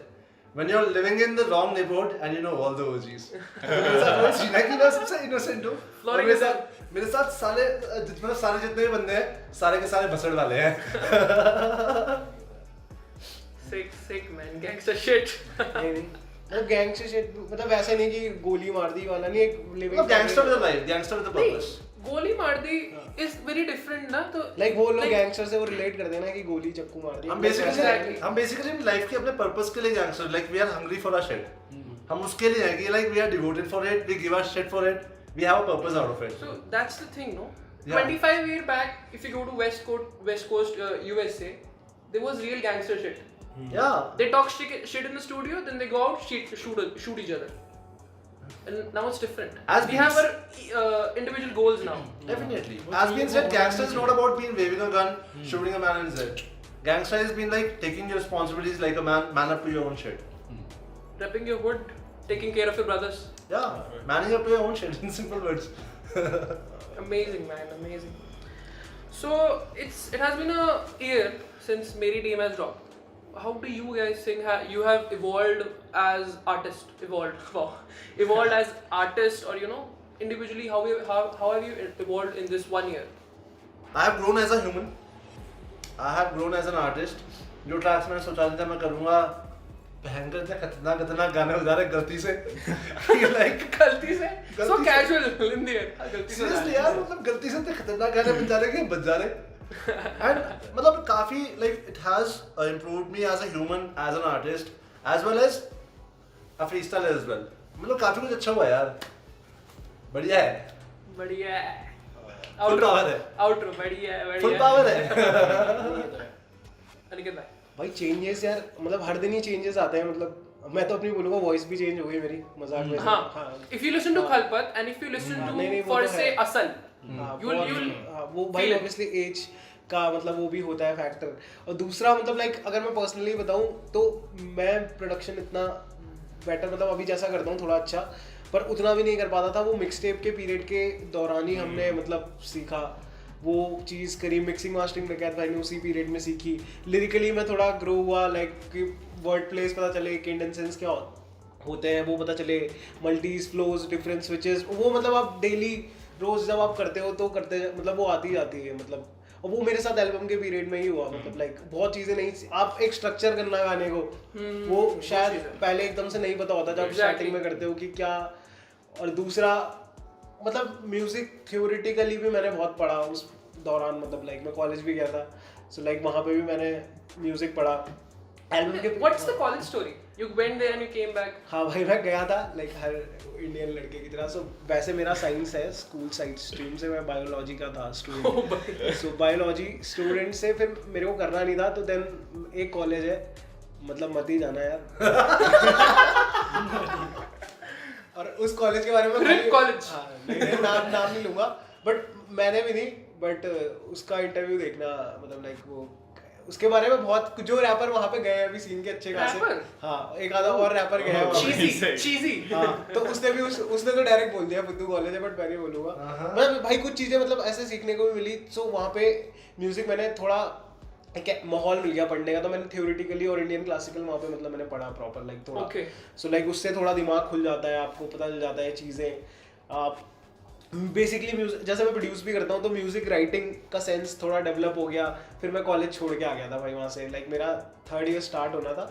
When you're living in the wrong neighborhood and you know all the OGs, मेरे साथ वो सीन है कि मैं सबसे innocent हूँ। और मेरे साथ सारे जितने भी बंदे हैं, सारे के सारे भसड़ वाले हैं। Sick man, gangster shit. नहीं नहीं मतलब गैंगस्टर शिट, मतलब वैसे नहीं कि गोली मार दी वाला नहीं, एक लिविंग मतलब gangster with a life, gangster with a purpose. गोली मार दी is very different ना, तो लाइक वो लोग like- गैंगस्टर से वो रिलेट करते हैं ना कि गोली चक्कू मार दी। हम Exactly. बेसिकली लाइफ के अपने पर्पस के लिए gangster, like we are hungry for a shit. हम उसके लिए हैं कि like we are devoted for it, we give a shit for it, we have a purpose out of it. So that's the thing, no? Yeah. 25 years back, if you go to West Coast USA, there was real gangster shit. Yeah, They talk shit in the studio, then they go out, shoot each other. And now it's different. As we being have our individual goals now. definitely. As being said, gangster is not about being waving a gun, shooting a man in his head. Gangster has been like taking your responsibilities like a man up to your own shit. Repping your hood, taking care of your brothers. Yeah, manning up to your own shit in simple words. Amazing, man, amazing. So it has been a year since Meri Team has dropped. How do you guys think you have evolved as artists? Evolved as artists, or individually, how have you evolved in this 1 year? I have grown as a human. I have grown as an artist. जो ट्रैक्स मैंने सोचा था मैं करूँगा, भयंकर इतने खतरनाक गाने बजा रहे गलती से। Like गलती से? So गलती से। casual in the air. गलती से Seriously यार, मतलब गलती से इतने खतरनाक गाने बजा रहे कि बज जा रहे। And मतलब काफी like it has improved me as a human, as an artist, as well as a freestyler as well. मतलब काफी कुछ अच्छा हुआ यार, बढ़िया है, बढ़िया है। Full power है। Outro बढ़िया है, बढ़िया फुल है। पावर है। अनिकेत भाई। भाई चेंजेस यार, मतलब हर दिन ही चेंजेस आते हैं। मतलब मैं तो अपनी बोलूंगा वॉइस भी चेंज हो गई मेरी, मजाक में। हाँ, if you listen to Khalpat and if you listen नहीं, to वो for तो say है। Asal, हाँ, you'll वो भाई feel it. ऑब्वियसली एज का मतलब वो भी होता है फैक्टर। और दूसरा मतलब लाइक अगर मैं पर्सनली बताऊं तो मैं प्रोडक्शन इतना बेटर मतलब अभी जैसा करता हूँ थोड़ा अच्छा, पर उतना भी नहीं कर पाता था। वो मिक्स टेप के पीरियड के दौरान ही हमने मतलब सीखा, वो चीज़ करी। मिक्सिंग मास्टरिंग डकैत भाई ने उसी पीरियड में सीखी। लिरिकली मैं थोड़ा ग्रो हुआ, लाइक कि वर्ड प्लेस पता चले, कैडेंसेस क्या होते हैं वो पता चले, मल्टीज, फ्लोज, डिफरेंट स्विचेस, वो मतलब आप डेली रोज जब आप करते हो तो करते मतलब वो आती जाती है मतलब। और वो मेरे साथ एल्बम के पीरियड में ही हुआ मतलब लाइक बहुत चीजें नहीं, आप एक स्ट्रक्चर करना गाने को वो शायद पहले एकदम से नहीं पता होता जब स्टार्टिंग में करते हो कि क्या। और दूसरा मतलब म्यूजिक थ्योरेटिकली भी मैंने बहुत पढ़ा उस दौरान, मतलब लाइक मैं कॉलेज भी गया था, सो लाइक वहाँ पे भी मैंने म्यूजिक पढ़ा एल्बम के। What's the college story? You went there and you came back. हाँ भाई मैं गया था लाइक हर इंडियन लड़के की तरह। सो वैसे मेरा साइंस है, स्कूल साइड स्ट्रीम से मैं बायोलॉजी का था स्टूडेंट। सो बायोलॉजी स्टूडेंट से फिर मेरे को करना नहीं था, तो देन एक कॉलेज है, मतलब मत ही जाना यार। और उस कॉलेज के बारे में Rip college. हाँ, नहीं, नाम नहीं लूंगा, बट मैंने भी नहीं, बट उसका इंटरव्यू देखना मतलब लाइक वो उसके बारे में बहुत, जो रैपर वहाँ पे गए हैं अभी सीन के अच्छे खासे, हाँ एक आधा और रैपर गया है Cheesy. हाँ, तो उसने भी उसने तो डायरेक्ट बोल दिया बुद्धू कॉलेज है, बट मैं नहीं बोलूंगा। मतलब भाई कुछ चीजें मतलब ऐसे सीखने को भी मिली। सो वहाँ पे म्यूजिक मैंने थोड़ा एक माहौल मिल गया पढ़ने का, तो मैंने थ्योरेटिकली और इंडियन क्लासिकल वहाँ पे मतलब मैंने पढ़ा प्रॉपर लाइक थोड़ा। सो लाइक उससे थोड़ा दिमाग खुल जाता है, आपको पता चल जाता है चीज़ें। आप बेसिकली म्यूजिक जैसे मैं प्रोड्यूस भी करता हूँ, तो म्यूजिक राइटिंग का सेंस थोड़ा डेवलप हो गया। फिर मैं कॉलेज छोड़ के आ गया था भाई वहाँ से, लाइक मेरा 3rd ईयर स्टार्ट होना था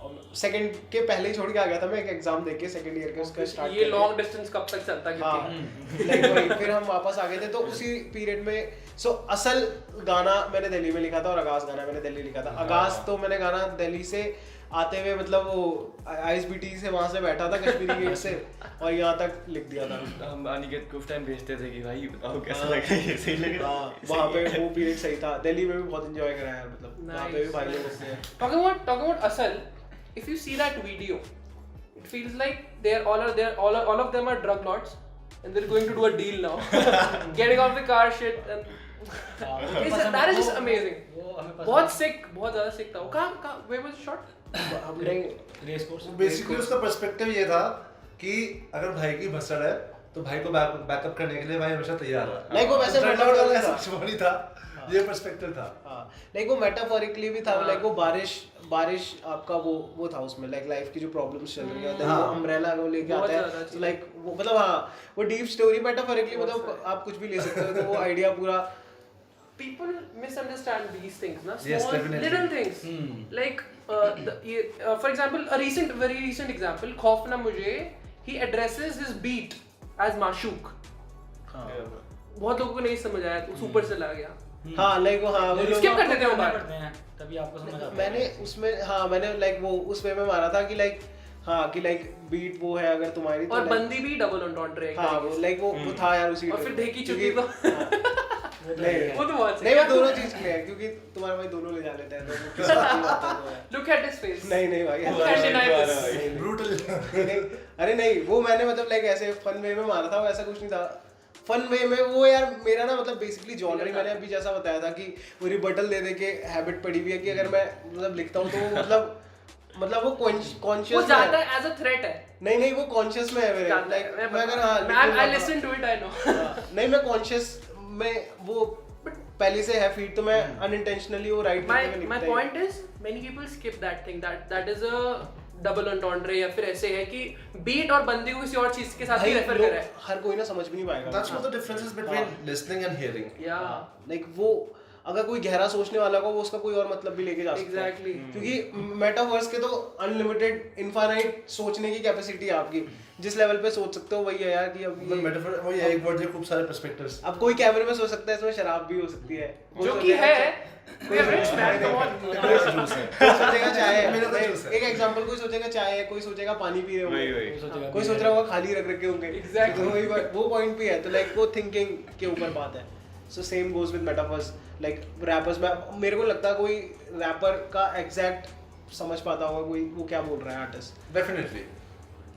और 2nd के पहले ही छोड़ के आ गया था मैं, एक एग्जाम देके 2nd ईयर के उसका स्टार्ट। ये लॉन्ग डिस्टेंस कब तक चलता है? हाँ लाइक वही फिर हम वापस आ गए थे, तो उसी पीरियड में। सो असल गाना मैंने दिल्ली में लिखा था और आगाज गाना मैंने दिल्ली लिखा था। आगाज तो मैंने गाना दिल्ली से आते हुए मतलब वो ISBT से वहाँ से बैठा था कश्मीरी गेट से और यहाँ तक लिख दिया था। हम अनिकेत को उस टाइम भेजते थे कि भाई बताओ कैसा लग रहा है, सही लग रहा है। वहाँ पे वो पीरियड सही था। दिल्ली में भी बहुत एंजॉय करा यार, मतलब वहाँ पे भी भाई लोग होते हैं। Talking about Asal, if you see that video, it feels like all of them are drug lords and they're going to do a deal now, getting off the car shit and that is just amazing. बहुत sick, बहुत ज़्यादा sick था वो। कहाँ where was it shot? हमने रेस कोर्स बेसिकली उसका पर्सपेक्टिव ये था कि अगर भाई की भसड़ है तो भाई को बैकअप करने के लिए भाई हमेशा तैयार है। लाइक वो वैसे नहीं था, ये पर्सपेक्टिव था। हाँ लाइक वो मेटाफोरिकली भी था, लाइक वो बारिश आपका वो था उसमें, लाइक लाइफ की जो प्रॉब्लम्स चल रही है, वो अम्ब्रेला को लेके आता है, तो लाइक वो मतलब हाँ वो डीप स्टोरी मेटाफोरिकली मतलब आप कुछ भी ले सकते हो, तो वो आइडिया पूरा। People misunderstand these things, na? Yes, Small definitely. little things. Like, for example, very recent example, Khauf Na Mujhe, he addresses his beat as Mashook. बहुत लोगों को नहीं समझ आया, तो सुपर से ला गया। हाँ लाइक वो हाँ वो skip कर देते हैं वो बात। तभी आपको समझ आता है। मैंने उसमें हाँ मैंने लाइक वो उस वे में मारा था कि लाइक हाँ कि लाइक बीट वो है अगर तुम्हारी, और बंदी भी डबल एंटॉन्ट्रे है। हाँ वो लाइक वो था यार उसी। और फिर देखी चुकी तो वो तो बहुत नहीं वो दोनों चीज के हैं, क्योंकि तुम्हारे भाई दोनों ले जा लेते हैं, तो किस बात की बात है। Look at his face. नहीं भाई Who can deny this? Brutal. अरे नहीं वो मैंने मतलब लाइक ऐसे फन वे में मारा था, वैसा कुछ नहीं था। फन वे में वो यार मेरा ना मतलब बेसिकली जॉनरी मैंने अभी जैसा बताया था कि वो रिबटल दे के हैबिट पड़ी हुई है कि अगर मैं मतलब लिखता हूँ तो मतलब वो कॉन्शियस वो जाता है as a threat है। नहीं वो कॉन्शियस में है मेरे, लाइक मैं अगर हाँ I listen to it, I know. नहीं मैं कॉन्शियस में वो पहले से है फीड, तो मैं अनइंटेंशनली वो राइट करने में लिखता My point is many people skip that thing, that is a double entendre, या फिर ऐसे है कि बीट और बंदी को किसी और चीज के साथ ही रेफर कर रहा है। हर कोई ना समझ भी नहीं पाएगा। That's what the difference is between listening and hearing. Like वो अगर कोई गहरा सोचने वाला को वो उसका कोई और मतलब भी लेके जा सकता है। Exactly. क्योंकि मेटावर्स के तो अनलिमिटेड इनफाइनाइट सोचने की कैपेसिटी है आपकी, जिस लेवल पे सोच सकते हो वही है यार कि अब मतलब metaphor वही है, एक वर्ड है, खूब सारे पर्सपेक्टिव्स। अब कोई कैमरे में सोच सकता है, इसमें शराब भी हो सकती है जो कि है we are rich man, come on. कोई सोचेगा चाय मेरा तो जूस है। एक एग्जांपल, कोई सोचेगा चाय है, कोई सोचेगा पानी पी रहे होंगे, वही। कोई सोच रहा होगा खाली रख के होंगे। Exactly. तो वही वो पॉइंट भी है, तो लाइक वो थिंकिंग के ऊपर बात है। So same goes with metaphors, like rappers में मेरे को लगता है कोई रैपर का एग्जैक्ट समझ पाता होगा कोई वो क्या बोल रहा है आर्टिस्ट। Definitely.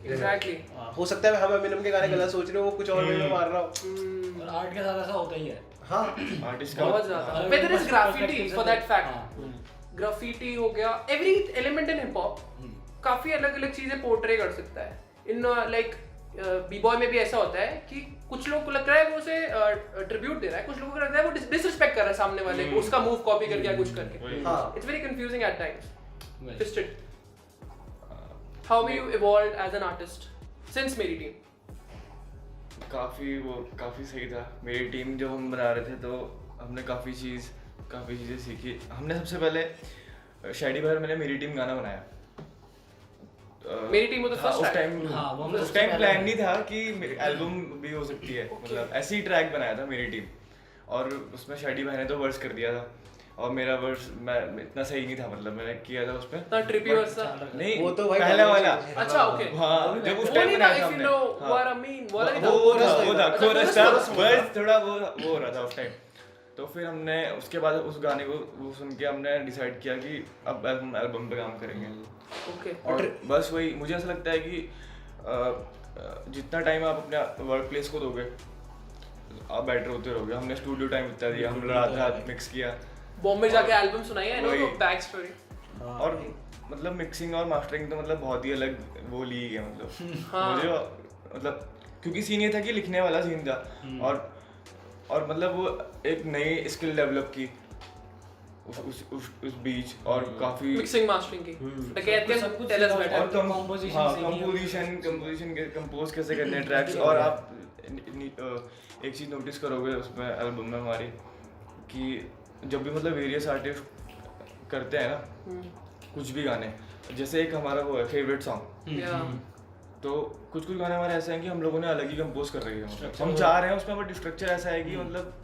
Exactly. हो सकता है हम एमिनेम के गाने गलत सोच रहे हो, वो कुछ और वे में मार रहा हो। और आर्ट के साथ ऐसा होता ही है। हाँ। आर्टिस्ट का बहुत ज्यादा। Whether it's graffiti for that fact. Graffiti हो गया, every element in hip hop काफी अलग अलग चीजें पोर्ट्रे कर सकता है। इन लाइक बी बॉय में भी ऐसा होता है कि कुछ लोग को लग रहा है वो उसे ट्रिब्यूट दे रहा है, कुछ लोगों को लग रहा है वो डिसरिस्पेक्ट कर रहा है सामने वाले को, उसका मूव कॉपी करके या कुछ करके। हाँ। It's very confusing at times. Twisted. How have you evolved as an artist since मेरी टीम? काफ़ी सही था। मेरी टीम जब हम बना रहे थे तो हमने काफ़ी चीज़ें सीखी। हमने सबसे पहले शैडी बाहर मैंने मेरी टीम गाना बनाया। मेरी टीम वो तो हाँ, फर्स्ट उस टाइम हाँ, वो हमने उस सबसे टाइम पहले प्लान नहीं था कि मेरी एल्बम भी हो सकती है। मतलब ऐसे ही ट्रैक बनाया था मेरी टीम, और उसमें शैडी भाई ने तो वर्स कर दिया था और मेरा वर्स मैं इतना सही नहीं था। मतलब मैंने किया था उसमें था ट्रिपी वर्स था। नहीं, वो तो भाई पहला वाला। अच्छा ओके हाँ, जब उस वो टाइम नहीं बनाया था था if you हमने। know हाँ। what I mean वो नहीं था वो था अच्छा, कोरस chorus था, था। वर्स थोड़ा वो हो रहा था उस टाइम। तो फिर हमने उसके बाद उस गाने को वो सुन के हमने डिसाइड किया कि अब हम एल्बम पे काम करेंगे। ओके और बस वही, मुझे ऐसा लगता है कि जितना टाइम आप अपने वर्क प्लेस को दोगे आप बेटर होते रहोगे। हमने स्टूडियो टाइम इतना दिया, हम रात मिक्स किया, बॉम्बे जाके एल्बम सुनाई है ना वही। वो बैक स्टोरी और मतलब मिक्सिंग और मास्टरिंग तो मतलब बहुत ही अलग वो लीग है। मतलब हाँ। मुझे मतलब क्योंकि सीन ये था कि लिखने वाला सीन था, और मतलब वो एक नई स्किल डेवलप की उस बीच, और काफी मिक्सिंग मास्टरिंग की डकैत के सब कुछ टेल अस सीखा बेटर और composition कंपोजिशन कंपोज कैसे करने हैं ट्रैक्स। और आप एक चीज नोटिस करोगे उसमें एल्बम में हमारी कि जब भी मतलब वेरियस आर्टिस्ट करते हैं ना कुछ भी गाने, जैसे एक हमारा वो है फेवरेट सॉन्ग, या तो कुछ गाने हमारे ऐसे हैं कि हम लोगों ने अलग ही कंपोज कर रही है। मतलब हम चाह रहे हैं उसमें, बट स्ट्रक्चर ऐसा है कि मतलब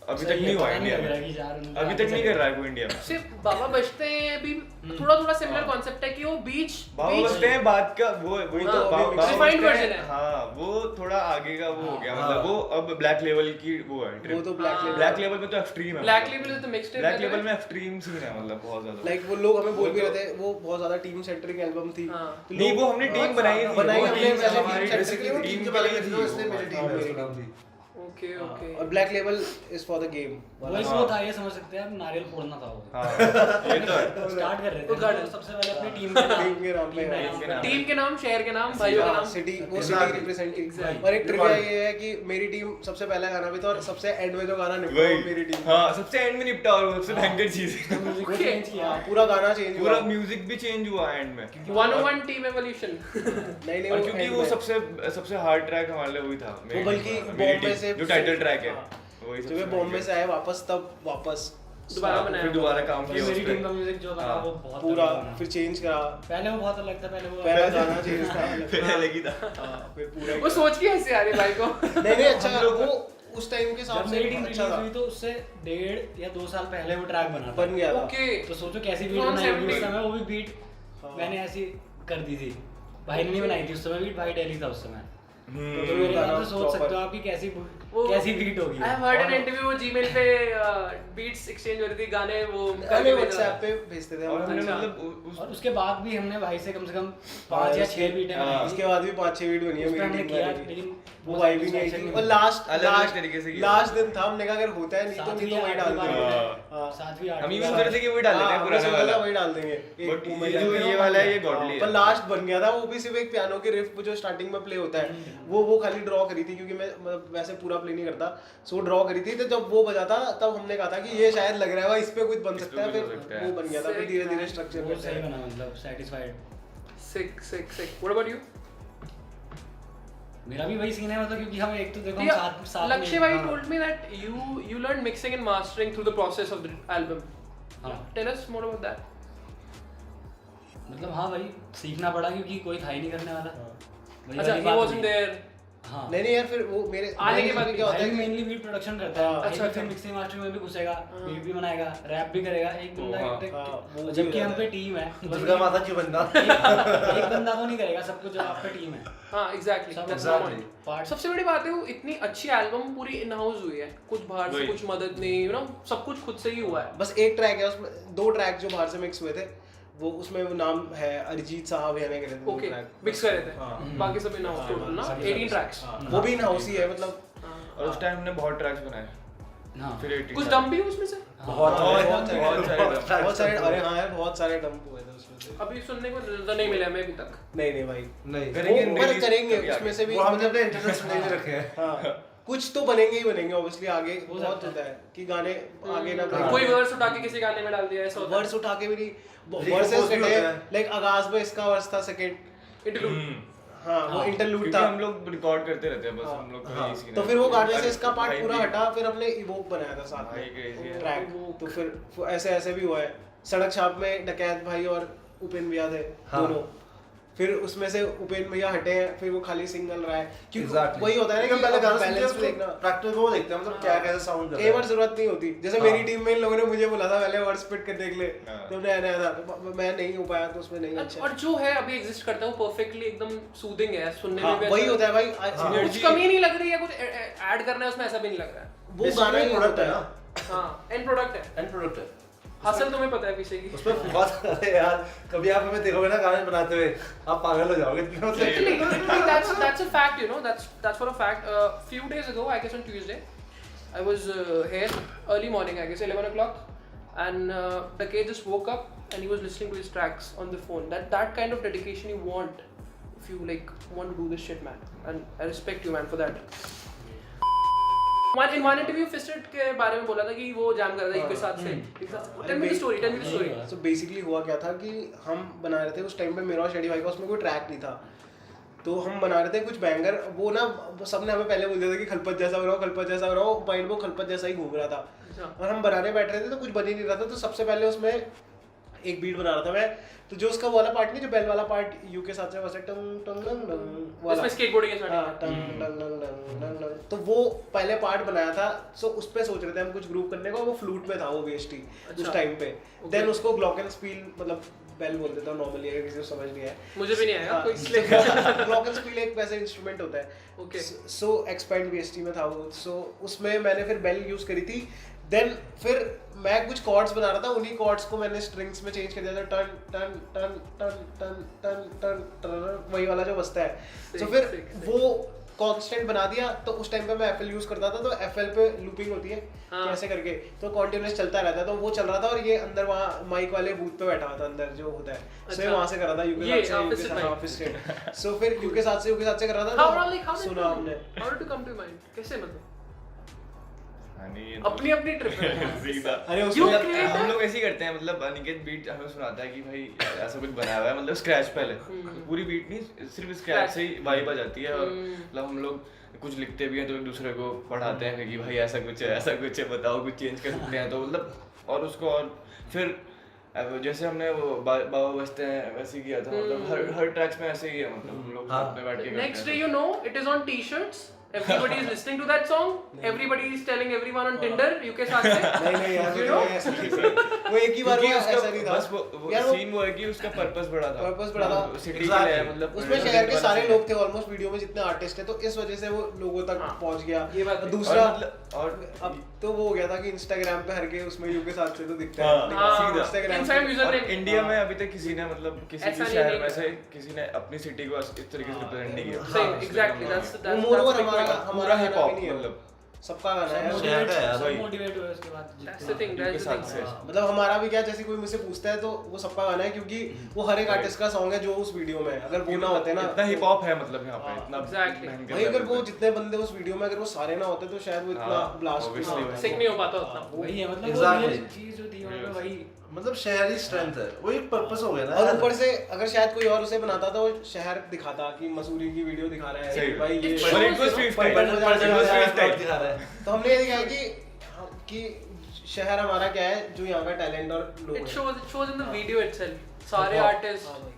अभी तक नहीं हुआ इंडिया में, अभी तक नहीं कर रहा है कोई इंडिया में। सिर्फ बाबा बजते हैं भी थोड़ा सिमिलर कॉन्सेप्ट है कि वो बीच बाबा बजते हैं बात का वही तो हाँ, बाबा refined बजते version हैं। है। हाँ, वो थोड़ा आगे का वो हो गया। मतलब वो अब ब्लैक लेवल की वो है वो तो ब्लैक लेवल ब्लैक लेवल में तो एक्सट्रीम है। Black level is the mixed black level में एक्सट्रीम सीन है, मतलब बहुत ज्यादा। लाइक वो लोग हमें बोल भी वो रहे थे वो बहुत ज्यादा टीम सेंट्रिक एल्बम थी। हाँ। तो नहीं, लोग- वो हमने टीम बनाई थी, बनाई वो हमने टीम वैसे हमारी टीम बेसिकली सेंट्रिक टीम के के बारे लिए में थी। इसलिए मेरी टीम मेरी है टीम थी। ओके ओके और black level is for the game. वही वो था, ये समझ सकते हैं आप, नारियल फोड़ना था वो। हाँ, ये तो है। स्टार्ट कर रहे वो थे गार्डन। तो सबसे पहले अपनी टीम के नाम टीम के नाम पे है। टीम के नाम। टीम के नाम, शहर के नाम, भाइयों के नाम। सिटी वो Exactly. सिटी रिप्रेजेंट की। Exactly. और एक ट्रिविया ये है कि मेरी टीम सबसे पहला गाना भी था और सबसे एंड में जो गाना निकला वो मेरी वही, टीम। हाँ, सबसे एंड में निपटा और वो सबसे भयंकर चीज है। Music Okay. चेंज किया। पूरा गाना चेंज हुआ। पूरा म्यूजिक भी चेंज हुआ एंड में। 101 टीम एवोल्यूशन नहीं और क्योंकि end वो में। सबसे हार्ड ट्रैक हमारे लिए वही था। वो बल्कि मेरी बॉम्बे टीम, से जो टाइटल ट्रैक है हाँ। वही जब सबसे ये बॉम्बे महंगा। से आए वापस तब वापस दोबारा बनाया। फिर दोबारा काम किया उस मेरी पे। टीम का म्यूजिक जो बना हाँ। वो बहुत पूरा तगड़ा बना। फिर चेंज करा। पहले वो बहुत अलग था, पहले वो पहला गाना चेंज था। फिर अलग ही था। हाँ, फिर पूरा वो सोच के हंसी आ रही भाई को नहीं अच्छा वो उस टाइम के हिसाब जब से मेरी टीम अच्छा रिलीज था। हुई तो उससे 1.5 या 2 साल पहले वो ट्रैक बना था। बन गया था। ओके तो सोचो कैसी बीट 2017 बनाई होगी उस समय। वो भी बीट हाँ। मैंने ऐसी कर दी थी, भाई ने नहीं बनाई थी उस समय बीट, भाई दिल्ली था उस समय। तो हम्म, मेरे गाना हिसाब से सोच सकते हो proper। आप कि कैसी वो बीट होगी। I have heard an interview वो जीमेल पे बीट्स एक्सचेंज हो रही थी, गाने वो अरे करके भेज रहा व्हाट्सएप था। पे भेजते थे और हम। हमने अच्छा। मतलब और उसके बाद भी हमने भाई से कम 5 हाँ, या उसके- 6 बीटें बनाई उसके थी। बाद भी 5-6 वीडियो बनी है उस पे मेरी हमने टीम किया, वाली की। लेकिन वो वाई भी नहीं आई थी। और लास्ट अलग-अलग तरीके से किया। लास्ट दिन था, हमने कहा अगर होता है नहीं तो सातवीं वही या डाल आठवीं देंगे। बार हाँ। 7वीं हम 8वीं ये भी सोच रहे थे कि वही डाल देते हैं हाँ, पुराना हमने सोचा वाला। वही डाल देंगे। एक बट moment ये जो डाल ये वाला है ये गॉडली है। पर लास्ट बन गया था, वो भी सिर्फ एक पियानो के रिफ जो स्टार्टिंग में प्ले होता है वो खाली ड्रॉ करी थी, क्योंकि मैं मतलब वैसे पूरा प्ले नहीं करता, सो ड्रॉ करी थी। तो जब वो बजा था तब हमने कहा था कि ये शायद लग रहा है इस पे कुछ बन इस पे सकता है। कुछ फिर हो सकता है। वो बन गया था, फिर धीरे धीरे स्ट्रक्चर वो सही बना, मतलब satisfied. Sick sick sick what about you? मेरा भी वही सीन है, मतलब क्योंकि हम एक तो देखो हम Yeah, साथ Lakshay bhai told me that you learned mixing and mastering through the process of the album. हाँ। Tell us more about that. मतलब हाँ भाई सीखना पड़ा क्योंकि कोई था ही नहीं करने वाला। वही अच्छा, वाली he बात wasn't हुई। there. हाँ नहीं यार, फिर वो मेरे आने के बाद क्या होता है भाई कि मेनली बीट प्रोडक्शन करता है। हाँ, भाई अच्छा, भी अच्छा। फिर मिक्सिंग मास्टरिंग में भी घुसेगा, बीट भी बनाएगा, रैप भी करेगा। एक बंदा हाँ, वो भी जबकि हो हम जाता पे है। टीम है तो बस दुर्गा माता की बंदा एक बंदा तो नहीं करेगा सब कुछ जब आप पे टीम है। हाँ exactly. सब That's the exactly. point. Part सबसे बड़ी बात है वो इतनी अच्छी एल्बम पूरी इन हाउस हुई है, कुछ बाहर से वही। कुछ मदद नहीं, you know, सब कुछ खुद से ही हुआ है. बस एक ट्रैक है उसमें, 2 ट्रैक जो बाहर से मिक्स हुए थे वो उसमें वो नाम है अरिजीत साहब या नहीं करे थे ओके ट्रैक मिक्स कर रहे थे. हाँ। बाकी सब इन हाउस टोटल ना 18 ट्रैक्स. वो भी इन हाउस ही है मतलब। और उस टाइम हमने बहुत ट्रैक्स बनाए। हाँ फिर 18 कुछ डम भी उसमें से बहुत बहुत सारे बहुत सारे अरे हाँ यार बहुत सारे डंप हुए थे उसमें से। अभी सुनने को तो नहीं मिला हमें अभी तक. नहीं भाई नहीं करेंगे, वो पर release करेंगे कभी उसमें आगे। से भी वो हमने मतलब अपने इंटरनेट में नहीं रखे हैं। हाँ कुछ तो बनेंगे ही बनेंगे ऑब्वियसली आगे। हो बहुत सकता होता है कि गाने आगे ना हाँ। कोई वर्स उठा के किसी गाने में डाल दिया ऐसा होता है. वर्ड्स उठा के भी नहीं Recompose वर्सेस भी कटे होता है। लाइक आगाज में इसका वर्स था सेकंड इंटरलूड. हाँ वो इंटरलूड क्योंकि था। हम लोग रिकॉर्ड करते रहते हैं बस, हम लोग का यही सीन तो है। फिर वो गाने से इसका भाई पार्ट पूरा भी- हटा, फिर हमने इवोक बनाया था साथ भाई crazy में है। ट्रैक। तो फिर ऐसे ऐसे भी हुआ है। सड़क छाप में डकैत भाई और उपेन भैया थे दोनों, फिर उसमें से उपेन भैया हटे हैं, फिर वो खाली सिंगल रहा है, क्योंकि Exactly. वही होता है ना कि पहले गाना बैलेंस सुनते में हैं, देखना, प्रैक्टिस वो देखते हैं मतलब क्या कैसे साउंड कर कई रहा बार है। जरूरत नहीं होती। जैसे हाँ। मेरी टीम में इन लोगों ने मुझे बोला था पहले वर्ड स्पिट कर देख ले, हाँ। तो नया नया था तो मैं नहीं हो पाया, तो उसमें नहीं अच्छा और जो है अभी एग्जिस्ट करता है वो परफेक्टली एकदम सूदिंग है, सुनने हाँ, में भी वही अच्छा- होता है भाई। हाँ। कुछ कमी नहीं लग रही है, कुछ ऐड करना है उसमें ऐसा भी नहीं लग रहा है। वो गाना ही प्रोडक्ट होता है है ना, हाँ एंड प्रोडक्ट है, एंड प्रोडक्ट है। हासिल तुम्हें पता है पीछे की। उसमें बहुत अरे यार कभी आप हमें देखोगे ना गाने बनाते हुए आप पागल हो जाओगे मतलब Literally, that's a fact, you know. That's for a fact. Few days ago, I guess on Tuesday, I was here early morning, I guess 11 o'clock, and the kid just woke up and he was listening to his tracks on the phone. That kind of dedication you want if you like want to do this shit, man. And I respect you, man, for that. In one interview, Fisted के बारे में बोला था कि वो जैम कर रहा था एक साथ से। Tell me the story. Tell me the story. So basically हुआ क्या था कि हम बना रहे थे उस टाइम पे, मेरा और शेडी भाई का उसमें कोई ट्रैक नहीं था, तो हम बना रहे थे कुछ बैंगर। वो ना सबने हमें पहले बोल दिया था कि खलपत जैसा बनाओ, खलपत जैसा बनाओ, माइंड वो खलपत जैसा ही घूम रहा था। अच्छा। और हम बनाने बैठ रहे थे तो कुछ बन ही नहीं रहा था। तो सबसे पहले उसमें एक बीट बना रहा था मैं, तो जो उसका वाला पार्ट नहीं, जो बेल वाला पार्ट यू के साथ से वैसे टंग टंग टंग टंग वाला, उसमें skateboarding के साथ। हाँ, टंग टंग टंग टंग टंग टंग। तो वो पहले पार्ट बनाया था। सो उस पे सोच रहे थे हम कुछ ग्रुप करने को, वो फ्लूट में था वो वेस्टी उस अच्छा। टाइम पे। देन उसको ग्लॉकेनस्पील मतलब बेल बोल देता हूँ नॉर्मली, अगर किसी को समझ नहीं है। मुझे भी नहीं आएगा कोई इसलिए। ग्लॉकेनस्पील एक वैसा इंस्ट्रूमेंट होता है। Okay. सो एक्सपैंड वीएसटी में था वो। सो उसमें मैंने फिर बेल यूज करी थी। देन फिर मैं कुछ कॉर्ड्स बना रहा था, उन्हीं कॉर्ड्स को मैंने स्ट्रिंग्स में चेंज कर दिया था, टन टन टन टन टन टन टन टन, वही वाला जो बजता है। तो फिर वो कांस्टेंट बना दिया। तो उस टाइम पे मैं एफएल यूज करता था, तो एफएल पे लूपिंग होती है कैसे करके, तो कॉन्टिन्यूस चलता रहता है। तो वो चल रहा था और ये अंदर वहाँ माइक वाले बूथ पे बैठा हुआ था अंदर जो होता है। सो ये वहाँ से कर रहा था यूके साथ से ऑफिस से। सो फिर यूके साथ से कर रहा था। सुना हमने। How did you come to mind? कैसे मतलब? हाँ, नहीं, ये अपनी अपनी ट्रिप है। सीधा। अरे You उसमें create हम लोग ऐसे ही करते हैं, मतलब अनिकेत बीट हमें सुनाता है कि भाई ऐसा कुछ बनाया हुआ है, मतलब स्क्रैच पहले, पूरी बीट नहीं, सिर्फ स्क्रैच से ही वाइब आ जाती है। और मतलब हम लोग कुछ लिखते भी हैं तो एक दूसरे को पढ़ाते हैं कि भाई ऐसा कुछ है बताओ, कुछ चेंज कर सकते हैं तो मतलब। और उसको और फिर जैसे हमने वो बाबा बजते हैं वैसे ही किया था, मतलब हर ट्रैक्स में ऐसे ही है, मतलब हम लोग साथ में बैठ के Next day, you know, it is on T-shirts. Everybody is listening to that song. Everybody is telling everyone on Tinder. UK साथ से. नहीं यार, You know? ऐसा नहीं था। वो एक ही बार क्योंकि हुआ, उसका ऐसा नहीं था। बस वो यार वो सीन वो है कि उसका पर्पस बड़ा था, Purpose बड़ा था। सिटी के लिए, Exactly. मतलब उसमें शहर के सारे लोग थे ऑलमोस्ट वीडियो में जितने आर्टिस्ट है, तो इस वजह से वो लोगों तक पहुंच गया। ये बात है। दूसरा और अब तो वो हो गया था कि इंस्टाग्राम पे हर के उसमें यूके साथ से तो दिखता हाँ, है सीधा। इंस्टाग्राम Instagram user और name. इंडिया में अभी तक किसी ने मतलब किसी ऐसा भी नहीं शहर नहीं में से किसी ने अपनी सिटी को इस तरीके से रिप्रेजेंट नहीं किया। Same, exactly. That's वो that's मोर the हमारा point. हमारा हिप गाना भी हॉप नहीं है, मतलब सबका गाना है। शहर का है यार, वही। मोटिवेट हुए उसके बाद That's the thing. That's the साथ thing. से मतलब हमारा भी क्या, जैसे कोई मुझसे पूछता है तो वो सबका गाना है, क्योंकि वो हर एक आर्टिस्ट का सॉन्ग है जो उस वीडियो में है। अगर वो ना होते ना, इतना हिप हॉप है मतलब यहाँ पे, इतना Exactly. भयंकर भाई अगर level वो पे। जितने बंदे उस वीडियो में अगर वो सारे ना होते तो शायद वो इतना हाँ, ब्लास्ट obviously भाई। Sick नहीं हो पाता उतना. वही है, मतलब Exactly. वो real चीज जो थी वहाँ पे वही मतलब शहरी स्ट्रेंथ है, वो एक पर्पस हो गया ना और यार। ऊपर से अगर शायद कोई और उसे बनाता तो वो शहर दिखाता कि मसूरी की वीडियो दिखा रहा है सही। भाई ये। It और shows, it was you know, freestyle. पर- It was freestyle. दिखा रहा है। तो हमने ये दिखाया कि शहर हमारा क्या है, जो यहाँ का टैलेंट और लोग It हैं। shows in the video itself. सारे हाँ, artists हाँ भाई।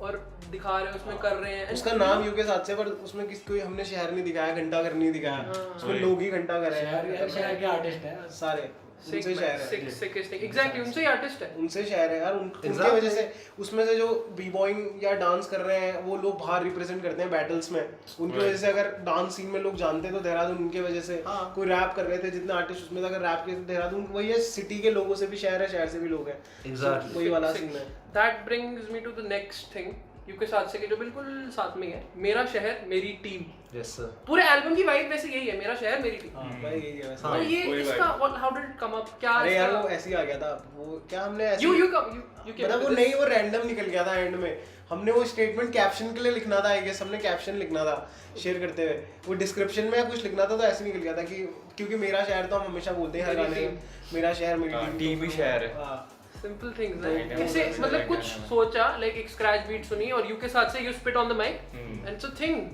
और दिखा रहे हैं उसमें कर रहे हैं. उसका नाम यूके साथ से, पर उसमें किसी कोई हमने शहर नहीं दिखाया, घंटा घर नहीं दिखाया, उसमें लोग ही घंटा घर है शहर के आर्टिस्ट है सारे, उनसे शहर है, sickest thing. Exactly. उनसे ही artist है. उनसे शहर है यार। उनके Exactly. वजह से उसमें से जो बी बॉइंग या डांस कर रहे हैं वो लोग बाहर रिप्रेजेंट करते हैं बैटल्स में, उनकी वजह से अगर डांस सीन में लोग जानते हैं तो देहरादून उनके वजह से। कोई रैप कर रहे थे जितने आर्टिस्ट उसमें से अगर रैप किए तो देहरादून वही है, सिटी के लोगों से भी शहर है, शहर से भी लोग हैं। Exactly. वही वाला Sick. सीन है। That brings me to the next thing. UK साथ से के जो बिल्कुल साथ में ही है. मेरा शहर मेरी टीम. Yes sir. पूरे एल्बम की वाइब वैसे यही है, मेरा शहर मेरी टीम. भाई यही है वैसे। तो ये वही इसका how did it come up? क्या अरे यार इसका- वो ऐसे ही आ गया था, वो क्या हमने ऐसे you came मतलब वो with नहीं, this. वो रैंडम निकल गया था एंड में। हमने वो स्टेटमेंट कैप्शन के लिए लिखना था, आई गेस हमने कैप्शन लिखना था शेयर करते हुए, वो डिस्क्रिप्शन में कुछ लिखना था, तो ऐसे निकल गया था कि क्योंकि मेरा शहर तो हम हमेशा बोलते हैं हर मेरी गाने टीम। में, मेरा शहर मेरी हाँ, टीम, टीम ही शहर है। हाँ। सिंपल थिंग्स तो है कैसे मतलब कुछ सोचा लाइक एक स्क्रैच बीट सुनी और यू के साथ से you spit on the mic and it's a thing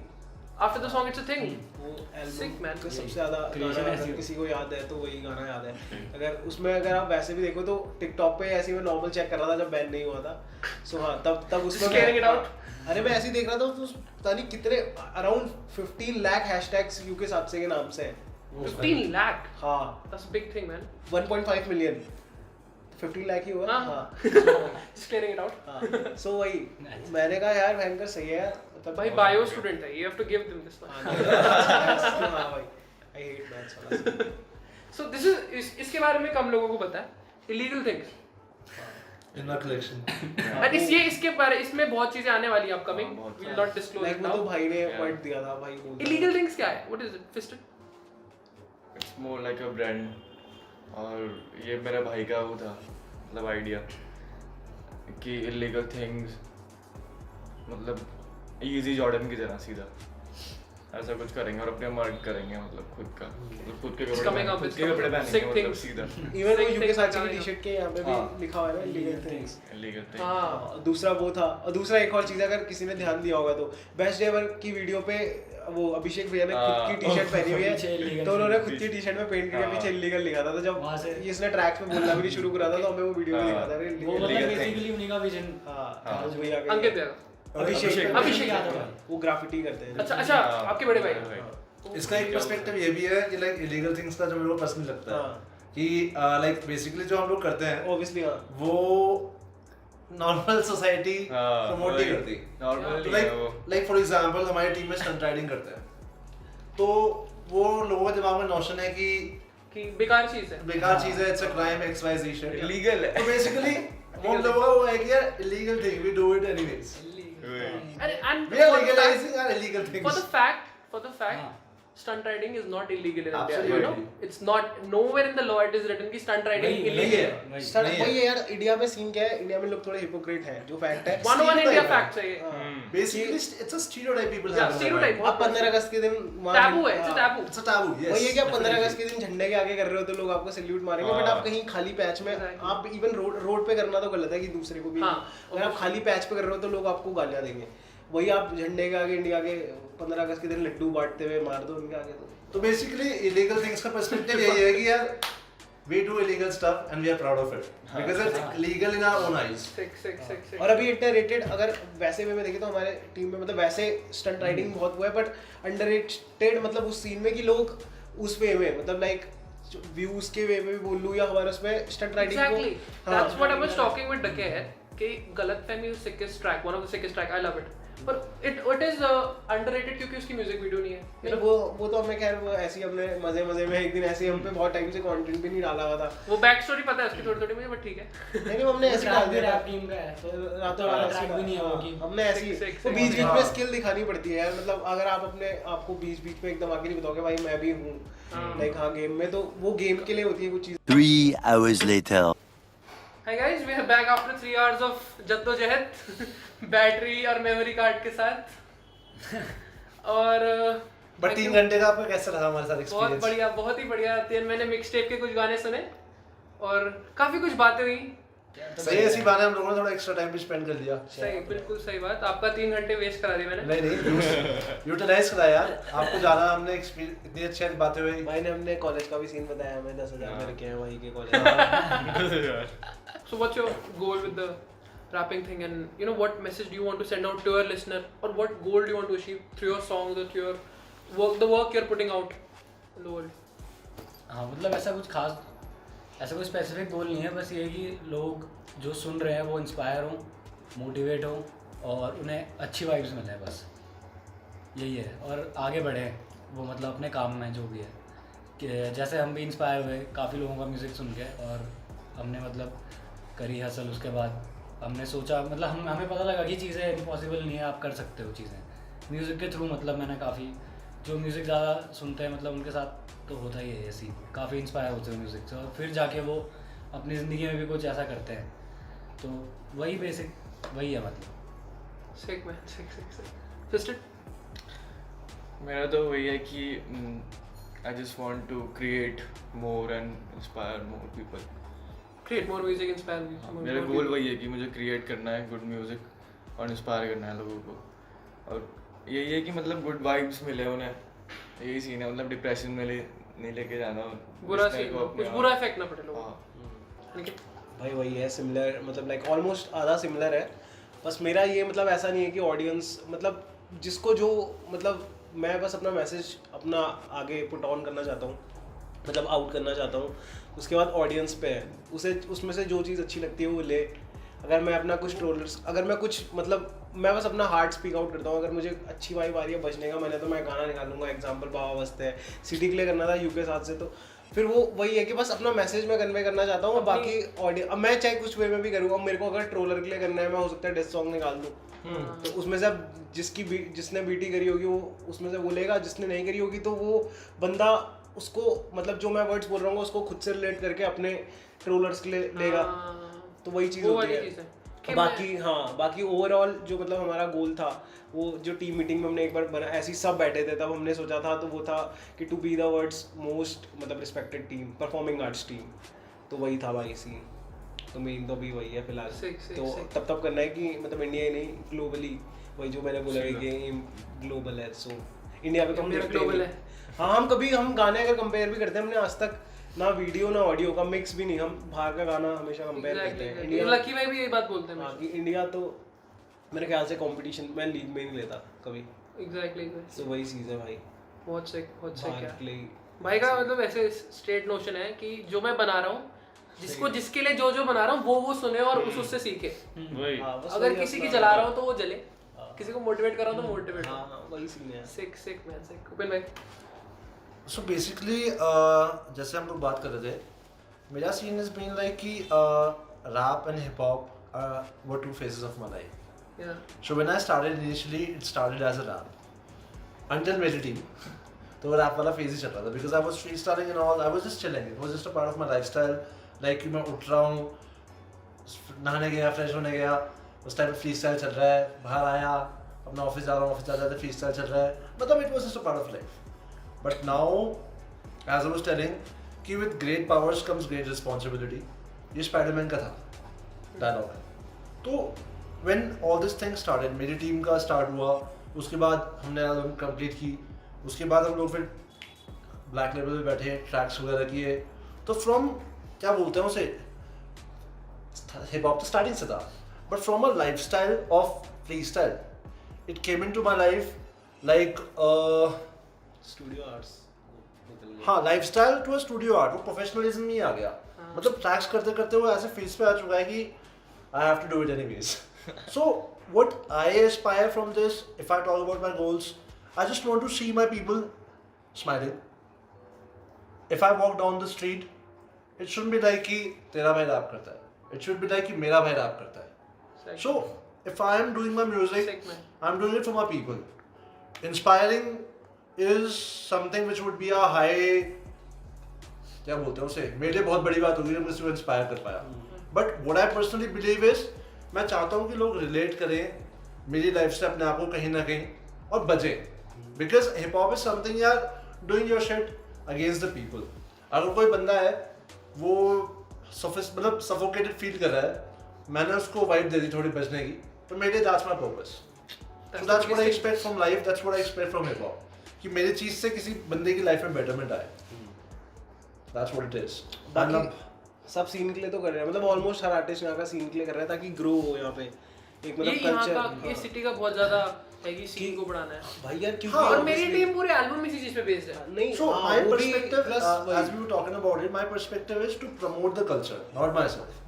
after the song it's a thing वो Sick, एल्बम man. का सबसे ज्यादा Creation गाना ऐसी अगर हो- किसी को याद है तो वही गाना याद है। अगर उसमें अगर आप वैसे भी देखो तो टिकटॉक पे ऐसे ही मैं नॉर्मल चेक कर रहा था जब बैन नहीं हुआ था। सो हाँ तब उसमें Just clearing it out. अरे मैं ऐसे ही देख रहा था तो पता नहीं कितने अराउंड 15 लाख हैशटैग्स यूके साथ के नाम से हैं। 15 lakh हाँ that's a big thing man 1.5 million 15 lakh ही हुआ। हाँ। हाँ just clearing it out हाँ सो वही मैंने कहा यार भयंकर सही है यार मतलब भाई बायो स्टूडेंट है you have to give them this one हाँ भाई आई हेट मैथ्स वाला। so this is इसके बारे में कम लोगों को पता है illegal things In our collection. और इसके बारे इसमें बहुत चीजें आने वाली है अपकमिंग हाँ, बहुत we'll not disclose like it वो now तो भाई ने पॉइंट दिया था भाई बोल illegal things क्या है what is it fisted it's more like a brand और ये मेरे भाई का वो था मतलब आइडिया कि इलीगल थिंग्स मतलब इजी जॉर्डन की तरह सीधा ऐसा कुछ करेंगे और अपने मार्क करेंगे मतलब खुद का मतलब खुद के It's coming up, खुद it's के कपड़े coming up. पहनेंगे Sick मतलब things. सीधा इवन वो Same यूके thing साथ का की टी-शर्ट के यहाँ पे हाँ। भी लिखा हुआ है ना लीगल थिंग्स। इलीगल थिंग हाँ दूसरा वो था और दूसरा एक और चीज अगर किसी ने ध्यान दिया होगा तो बेस्ट डे एवर की वीडियो पे वो अभिषेक भैया ने खुद की टी-शर्ट पहनी हुई पीछे है illegal तो उन्होंने thing। खुद की टी-शर्ट में पेंट करके हाँ। पीछे इलीगल लिखा था तो जब वहाँ से- इसने ट्रैक्स में बोलना भी नहीं शुरू करा था तो हमें वो वीडियो में हाँ। दिखा था अरे वो illegal मतलब thing। बेसिकली उन्हीं का विजन हाँ हाँ। आज भैया का अंकित है अभिषेक यादव है। वो ग्राफिटी करते हैं अच्छा अच्छा हाँ, आपके बड़े भाई हाँ। इसका एक पर्सपेक्टिव ये भी है कि लाइक इलीगल थिंग्स का जो मेरे को पर्सनली लगता है हाँ। कि लाइक बेसिकली जो हम लोग करते हैं ऑब्वियसली हाँ वो नॉर्मल सोसाइटी हाँ, प्रमोट नहीं वही। करती। Normal तो ही है वो। लाइक फॉर एग्जांपल हमारी टीम में स्टंट राइडिंग करते हैं तो वो लोगों के दिमाग में नोशन है कि कि बेकार चीज है बेकार चीज है, it's a crime X Y Z shit. Illegal है तो बेसिकली वो लोगों का वो है कि यार illegal thing we do it anyways. and We are legalizing our illegal things. for the fact हाँ। stunt riding is not illegal in India you know Absolutely. it's not nowhere in the law it is written कि stunt riding वही- illegal है। है वही। सर नहीं है। वही है यार इंडिया में सीन क्या है इंडिया में लोग थोड़े हिपोक्रेट हैं जो फैक्ट है one Stereotype India है। fact है ये हाँ। Basically it's a stereotype people Yeah, have. in their stereotype, mind. अब 15 अगस्त के दिन taboo है it's a taboo It's a taboo. Yes. वही है कि आप 15 अगस्त के दिन झंडे के आगे कर रहे हो तो लोग आपको सैल्यूट मारेंगे बट हाँ। आप कहीं खाली पैच में Exactly. आप इवन रोड पे करना तो गलत है कि दूसरे को भी हाँ, अगर आप खाली पैच पे कर रहे हो तो लोग आपको गालियां देंगे वही आप झंडे के आगे इंडिया के 15 अगस्त के दिन लड्डू बांटते हुए मार दो उनके आगे तो बेसिकली इलीगल थिंग्स का पर्सपेक्टिव यही है कि यार we do illegal stuff and we are proud of it because it's legal in our own eyes. sick और अभी अंडररेटेड अगर वैसे वे में देखें तो हमारे टीम में मतलब वैसे स्टंट राइडिंग बहुत हुआ है बट अंडररेटेड मतलब उस सीन में कि लोग उस वे में मतलब लाइक व्यूज के वे में भी बोल लूं या हमारे उसमें स्टंट राइडिंग exactly हाँ। that's what I was talking with Daket कि गलतफहमी is sickest track one of the sickest track I love it but it is underrated क्योंकि उसकी म्यूजिक वीडियो नहीं है नहीं वो तो हमने खैर वो ऐसे ही हमने मजे में एक दिन ऐसे ही हम पे बहुत टाइम से कंटेंट भी नहीं डाला हुआ था वो बैक स्टोरी पता है उसकी थोड़ी थोड़ी मुझे बट ठीक है नहीं हमने ऐसे डाल दिया रैप था टीम का है तो रातों थोड़ा रात track ऐसे भी नहीं है वो कि हमने ऐसी Sick, वो sick, बीच sick. में स्किल दिखानी पड़ती है यार मतलब अगर आप अपने आपको बीच में एकदम आगे नहीं बताओगे भाई मैं भी हूँ लाइक हाँ गेम में तो वो गेम के लिए होती है कुछ चीज 3 hours later. Hi guys, we are back after 3 hours of जद्दोजहद बैटरी और मेमोरी कार्ड के साथ और बट 3 घंटे का आपका कैसा रहा हमारे साथ बहुत एक्सपीरियंस? बढ़िया बहुत ही बढ़िया मैंने मिक्स टेप के कुछ गाने सुने और काफी कुछ बातें हुई सही है, इसी बहाने हम लोगों ने थोड़ा एक्स्ट्रा टाइम भी स्पेंड कर लिया। सही बिल्कुल सही बात आपका 3 घंटे वेस्ट करा दिए मैंने नहीं यूटिलाइज करा यार आपको जाना हमने इतनी अच्छी बातें हुई। भाई ने हमने कॉलेज का भी सीन बताया हमें 10,000 में रखे हैं वही के college So what's your goal with the rapping thing and you know what message do you want to send out to your listener or what goal do you want to achieve through your songs or through your work the work you're putting out in the world? हाँ मतलब ऐसा कुछ खास ऐसा कोई स्पेसिफिक गोल नहीं है बस ये कि लोग जो सुन रहे हैं वो इंस्पायर हों मोटिवेट हों और उन्हें अच्छी वाइब्स मिले बस यही है और आगे बढ़ें वो मतलब अपने काम में जो भी है कि जैसे हम भी इंस्पायर हुए काफ़ी लोगों का म्यूज़िक सुन के और हमने मतलब करी हसल उसके बाद हमने सोचा मतलब हमें पता लगा कि चीज़ें इम्पॉसिबल नहीं है आप कर सकते हो चीज़ें म्यूज़िक के थ्रू मतलब मैंने काफ़ी जो म्यूज़िक ज़्यादा सुनते हैं मतलब उनके साथ तो होता ही है ऐसी काफ़ी इंस्पायर होते हैं म्यूज़िक से और फिर जाके वो अपनी ज़िंदगी में भी कुछ ऐसा करते हैं तो वही बेसिक वही है मतलब Sick man, sick. Fisted? मेरा तो वही है कि I just want to create more and inspire more people create more music, inspire music. more मेरा people. गोल वही है कि मुझे क्रिएट करना है गुड म्यूजिक और इंस्पायर करना है लोगों को, और यही है कि मतलब गुड वाइब्स मिले उन्हें, यही सीन है, मतलब डिप्रेशन में नहीं लेके जाना बुरा listener सीन को अपने कुछ आप। बुरा इफेक्ट ना पड़े लोगों हाँ। को। ठीक है। भाई वही है सिमिलर, मतलब लाइक ऑलमोस्ट आधा सिमिलर है। बस मेरा ये मतलब ऐसा नहीं है कि ऑडियंस मतलब जिसको जो मतलब मैं बस अपना मैसेज अपना आगे पुट ऑन करना चाहता हूँ, मतलब आउट करना चाहता हूँ, उसके बाद ऑडियंस पे है, उसे उसमें से जो चीज़ अच्छी लगती है वो ले। अगर मैं अपना कुछ ट्रोलर्स, अगर मैं कुछ मतलब मैं बस अपना हार्ट स्पीक आउट करता हूँ, अगर मुझे अच्छी वाइब आ रही है बजने का मैंने तो मैं गाना निकालूंगा। एग्जाम्पल बाबा बजते हैं, सिटी के लिए करना था यूके साथ से, तो फिर वो वही है कि बस अपना मैसेज मैं कन्वे करना चाहता हूँ। और बाकी ऑडियंस, अब मैं चाहे कुछ वे में भी करूँगा, मेरे को अगर ट्रोलर के लिए करना है मैं हो सकता है डिस सॉन्ग निकाल दूँ, तो उसमें से अब जिसने बीटी करी होगी वो उसमें से बोलेगा, जिसने नहीं करी होगी तो वो बंदा उसको मतलब जो मैं वर्ड्स बोल रहा हूँ उसको खुद से रिलेट करके अपने ट्रोलर्स के लिए लेगा। तो वही चीज़ वो होती वाली है। चीज़ है कि बाकी हाँ, बाकी ओवरऑल जो मतलब हमारा गोल था, वो जो टीम मीटिंग में हमने एक बार बना ऐसी सब बैठे थे तब हमने सोचा था, तो वो था कि to be the world's most मतलब respected team, performing arts team, तो वही था भाई सीन। तो मेन तो अभी वही है फिलहाल। तो तब करना है कि मतलब इंडिया ही नहीं ग्लोबली, वही जो मैंने बोला है कि ग्लोबल है, सो इंडिया पे तो हम मेरा देखते ग्लोबल हैं। है। हाँ, हम गाने अगर कंपेयर भी करते हैं, हमने आज तक ना वीडियो ना ऑडियो का मिक्स भी नहीं, हम बाहर का गाना हमेशा कंपेयर करते हैं। इंडिया लकी में भी यही बात बोलते हैं। हाँ कि इंडिया तो मेरे ख्याल से कंपटीशन में लीग में नहीं लेता कभी, एग्जैक्टली तो वही चीज़ है भाई। बहुत सही बाहर क्या के लिए भाई का मतलब ऐसे स्ट्रेट नोशन है कि जो मैं बना रहा हूँ, जिसके लिए जो बना रहा हूँ वो सुने और उससे सीखे। वही हाँ, बस अगर वही किसी की अपना- जला रहा हूँ तो वो जले, किसी को मोटिवेट कर रहा हूँ तो मोटिवेट हो। हाँ वही सीन है। सिक मैन सिक। उपेन भाई So basically, जैसे हम लोग बात कर रहे थे, मेरा सीन इज बीन लाइक कि rap and hip hop were two phases of my life. या So when I started initially, it started as a rap. Until मेरी टीम, तो वो rap वाला phase ही चल रहा था, because I was freestyling and all. I was just chilling. It was just a part of my lifestyle. Like कि मैं उठ रहा हूँ, नहाने गया, फ्रेश होने गया, उस टाइम freestyle चल रहा है, बाहर आया, अपना ऑफिस जा रहा हूँ, ऑफिस जाते freestyle चल रहा है, मतलब it was just a part of life. But now, as I was telling, कि with great powers comes great responsibility. ये स्पाइडरमैन का था डायलॉग है। तो when all this thing started, मेरी टीम का स्टार्ट हुआ, उसके बाद हमने एल्बम कंप्लीट की, उसके बाद हम लोग फिर ब्लैक लेवल पे बैठे, ट्रैक्स वगैरह किए। तो फ्रॉम क्या बोलते हैं उसे, हिप हॉप तो स्टार्टिंग से था, but from a lifestyle of freestyle it came into my life like studio arts हाँ, लाइफस्टाइल टू स्टूडियो आर्ट, वो प्रोफेशनलिज्म ही आ गया। मतलब ट्रैक्स करते करते वो ऐसे फेज पे आ चुका है कि I have to do it anyways. So what I aspire from this, if I talk about my goals, I just want to see my people smiling. If I walk down the street, it should be like कि तेरा भाई रैप करता है, इट शुड बी लाइक कि मेरा भाई रैप करता है। So if I am doing my music, Sick, man. I'm doing it for my people. Inspiring is something which would be a high, क्या बोलते हैं उसे, मेरे लिए बहुत बड़ी बात होगी जब किसी को इंस्पायर कर पाया। But what I personally believe is, मैं चाहता हूँ कि लोग रिलेट करें मेरी लाइफ से अपने आप को कहीं ना कहीं और बचे, because hip hop is something you are doing your shit against the people. अगर कोई बंदा है वो मतलब सफोकेटेड फील कर रहा है, मैंने उसको वाइब दे दी थोड़ी बचने की, तो मेरे लिए that's my purpose. So that's what I expect from life, that's what I expect from hip hop, कि मेरी चीज से किसी बंदे की लाइफ में बेटरमेंट आए। That's what it is. बाकी सब सीन के लिए तो कर रहे हैं, मतलब ऑलमोस्ट हर आर्टिस्ट यहाँ का सीन के लिए कर रहा है ताकि ग्रो हो यहाँ पे एक ये मतलब यहाँ कल्चर। का ये सिटी का बहुत ज्यादा है कि सीन को बढ़ाना है। भाई यार क्योंकि हाँ, और मेरी obviously- टीम पूरे एल्बम इसी चीज पे बेस्ड है। नहीं So हाँ, my वो भी perspective, plus वही। as we were talking about it, my perspective is to promote the culture, not myself.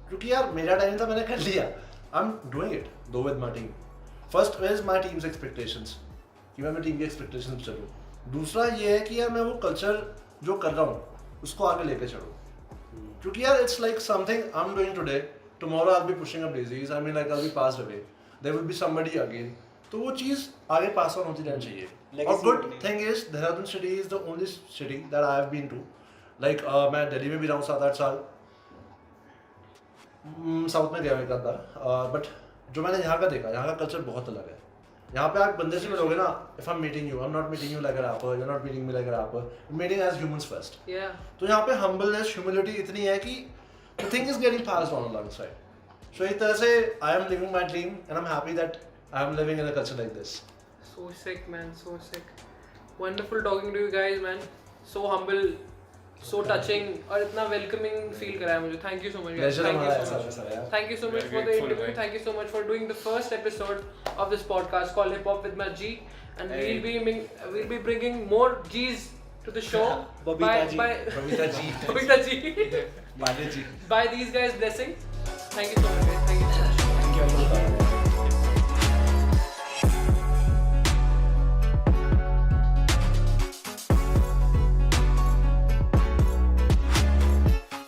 क्योंकि यार मेरा टाइम था, मैंने कर लिया। I'm doing it, though with my team. First is my team's expectations, कि मैं टीम की expectations पे चलूँ। दूसरा ये है कि यार मैं वो कल्चर जो कर रहा हूँ उसको आगे लेके चलूँ। क्योंकि यार it's like something I'm doing today, tomorrow I'll be pushing up daisies, I mean like I'll be passed away, there will be somebody again, तो वो चीज़ आगे पास ऑन होती रहनी चाहिए। Legacy और गुड होनी thing is Dehradun city is the only city that I have been to, like मैं दिल्ली में भी रहा हूँ 7-8 साल, साउथ में गया हूँ एक आध बार, बट जो मैंने यहाँ का देखा, यहाँ का कल्चर बहुत अलग है। यहाँ पे आप बंदे से मिलोगे ना, if I am meeting you, I am not meeting you like a rapper, you are not meeting me like a rapper, meeting as humans first. या तो यहाँ पे हम्बलनेस, ह्यूमिलिटी इतनी है कि the thing is getting passed on alongside. So एक तरह से I am living my dream and I'm happy that I am living in a culture like this. So sick, man. So sick. Wonderful talking to you guys, man. So humble, so touching, और इतना welcoming feel कराया मुझे. Thank you so much. guys. Pleasure Thank you हमारा so ऐसा much. वैसा यार. Thank you so much Very for the grateful, interview. man. Thank you so much for doing the first episode of this podcast called Hip Hop with my G. And Hey. we'll be bringing more G's to the show. Babita G. Babita G. Babita G. Bade G. By these guys' blessing. Thank you so much, guys. Thank you so much. Thank you.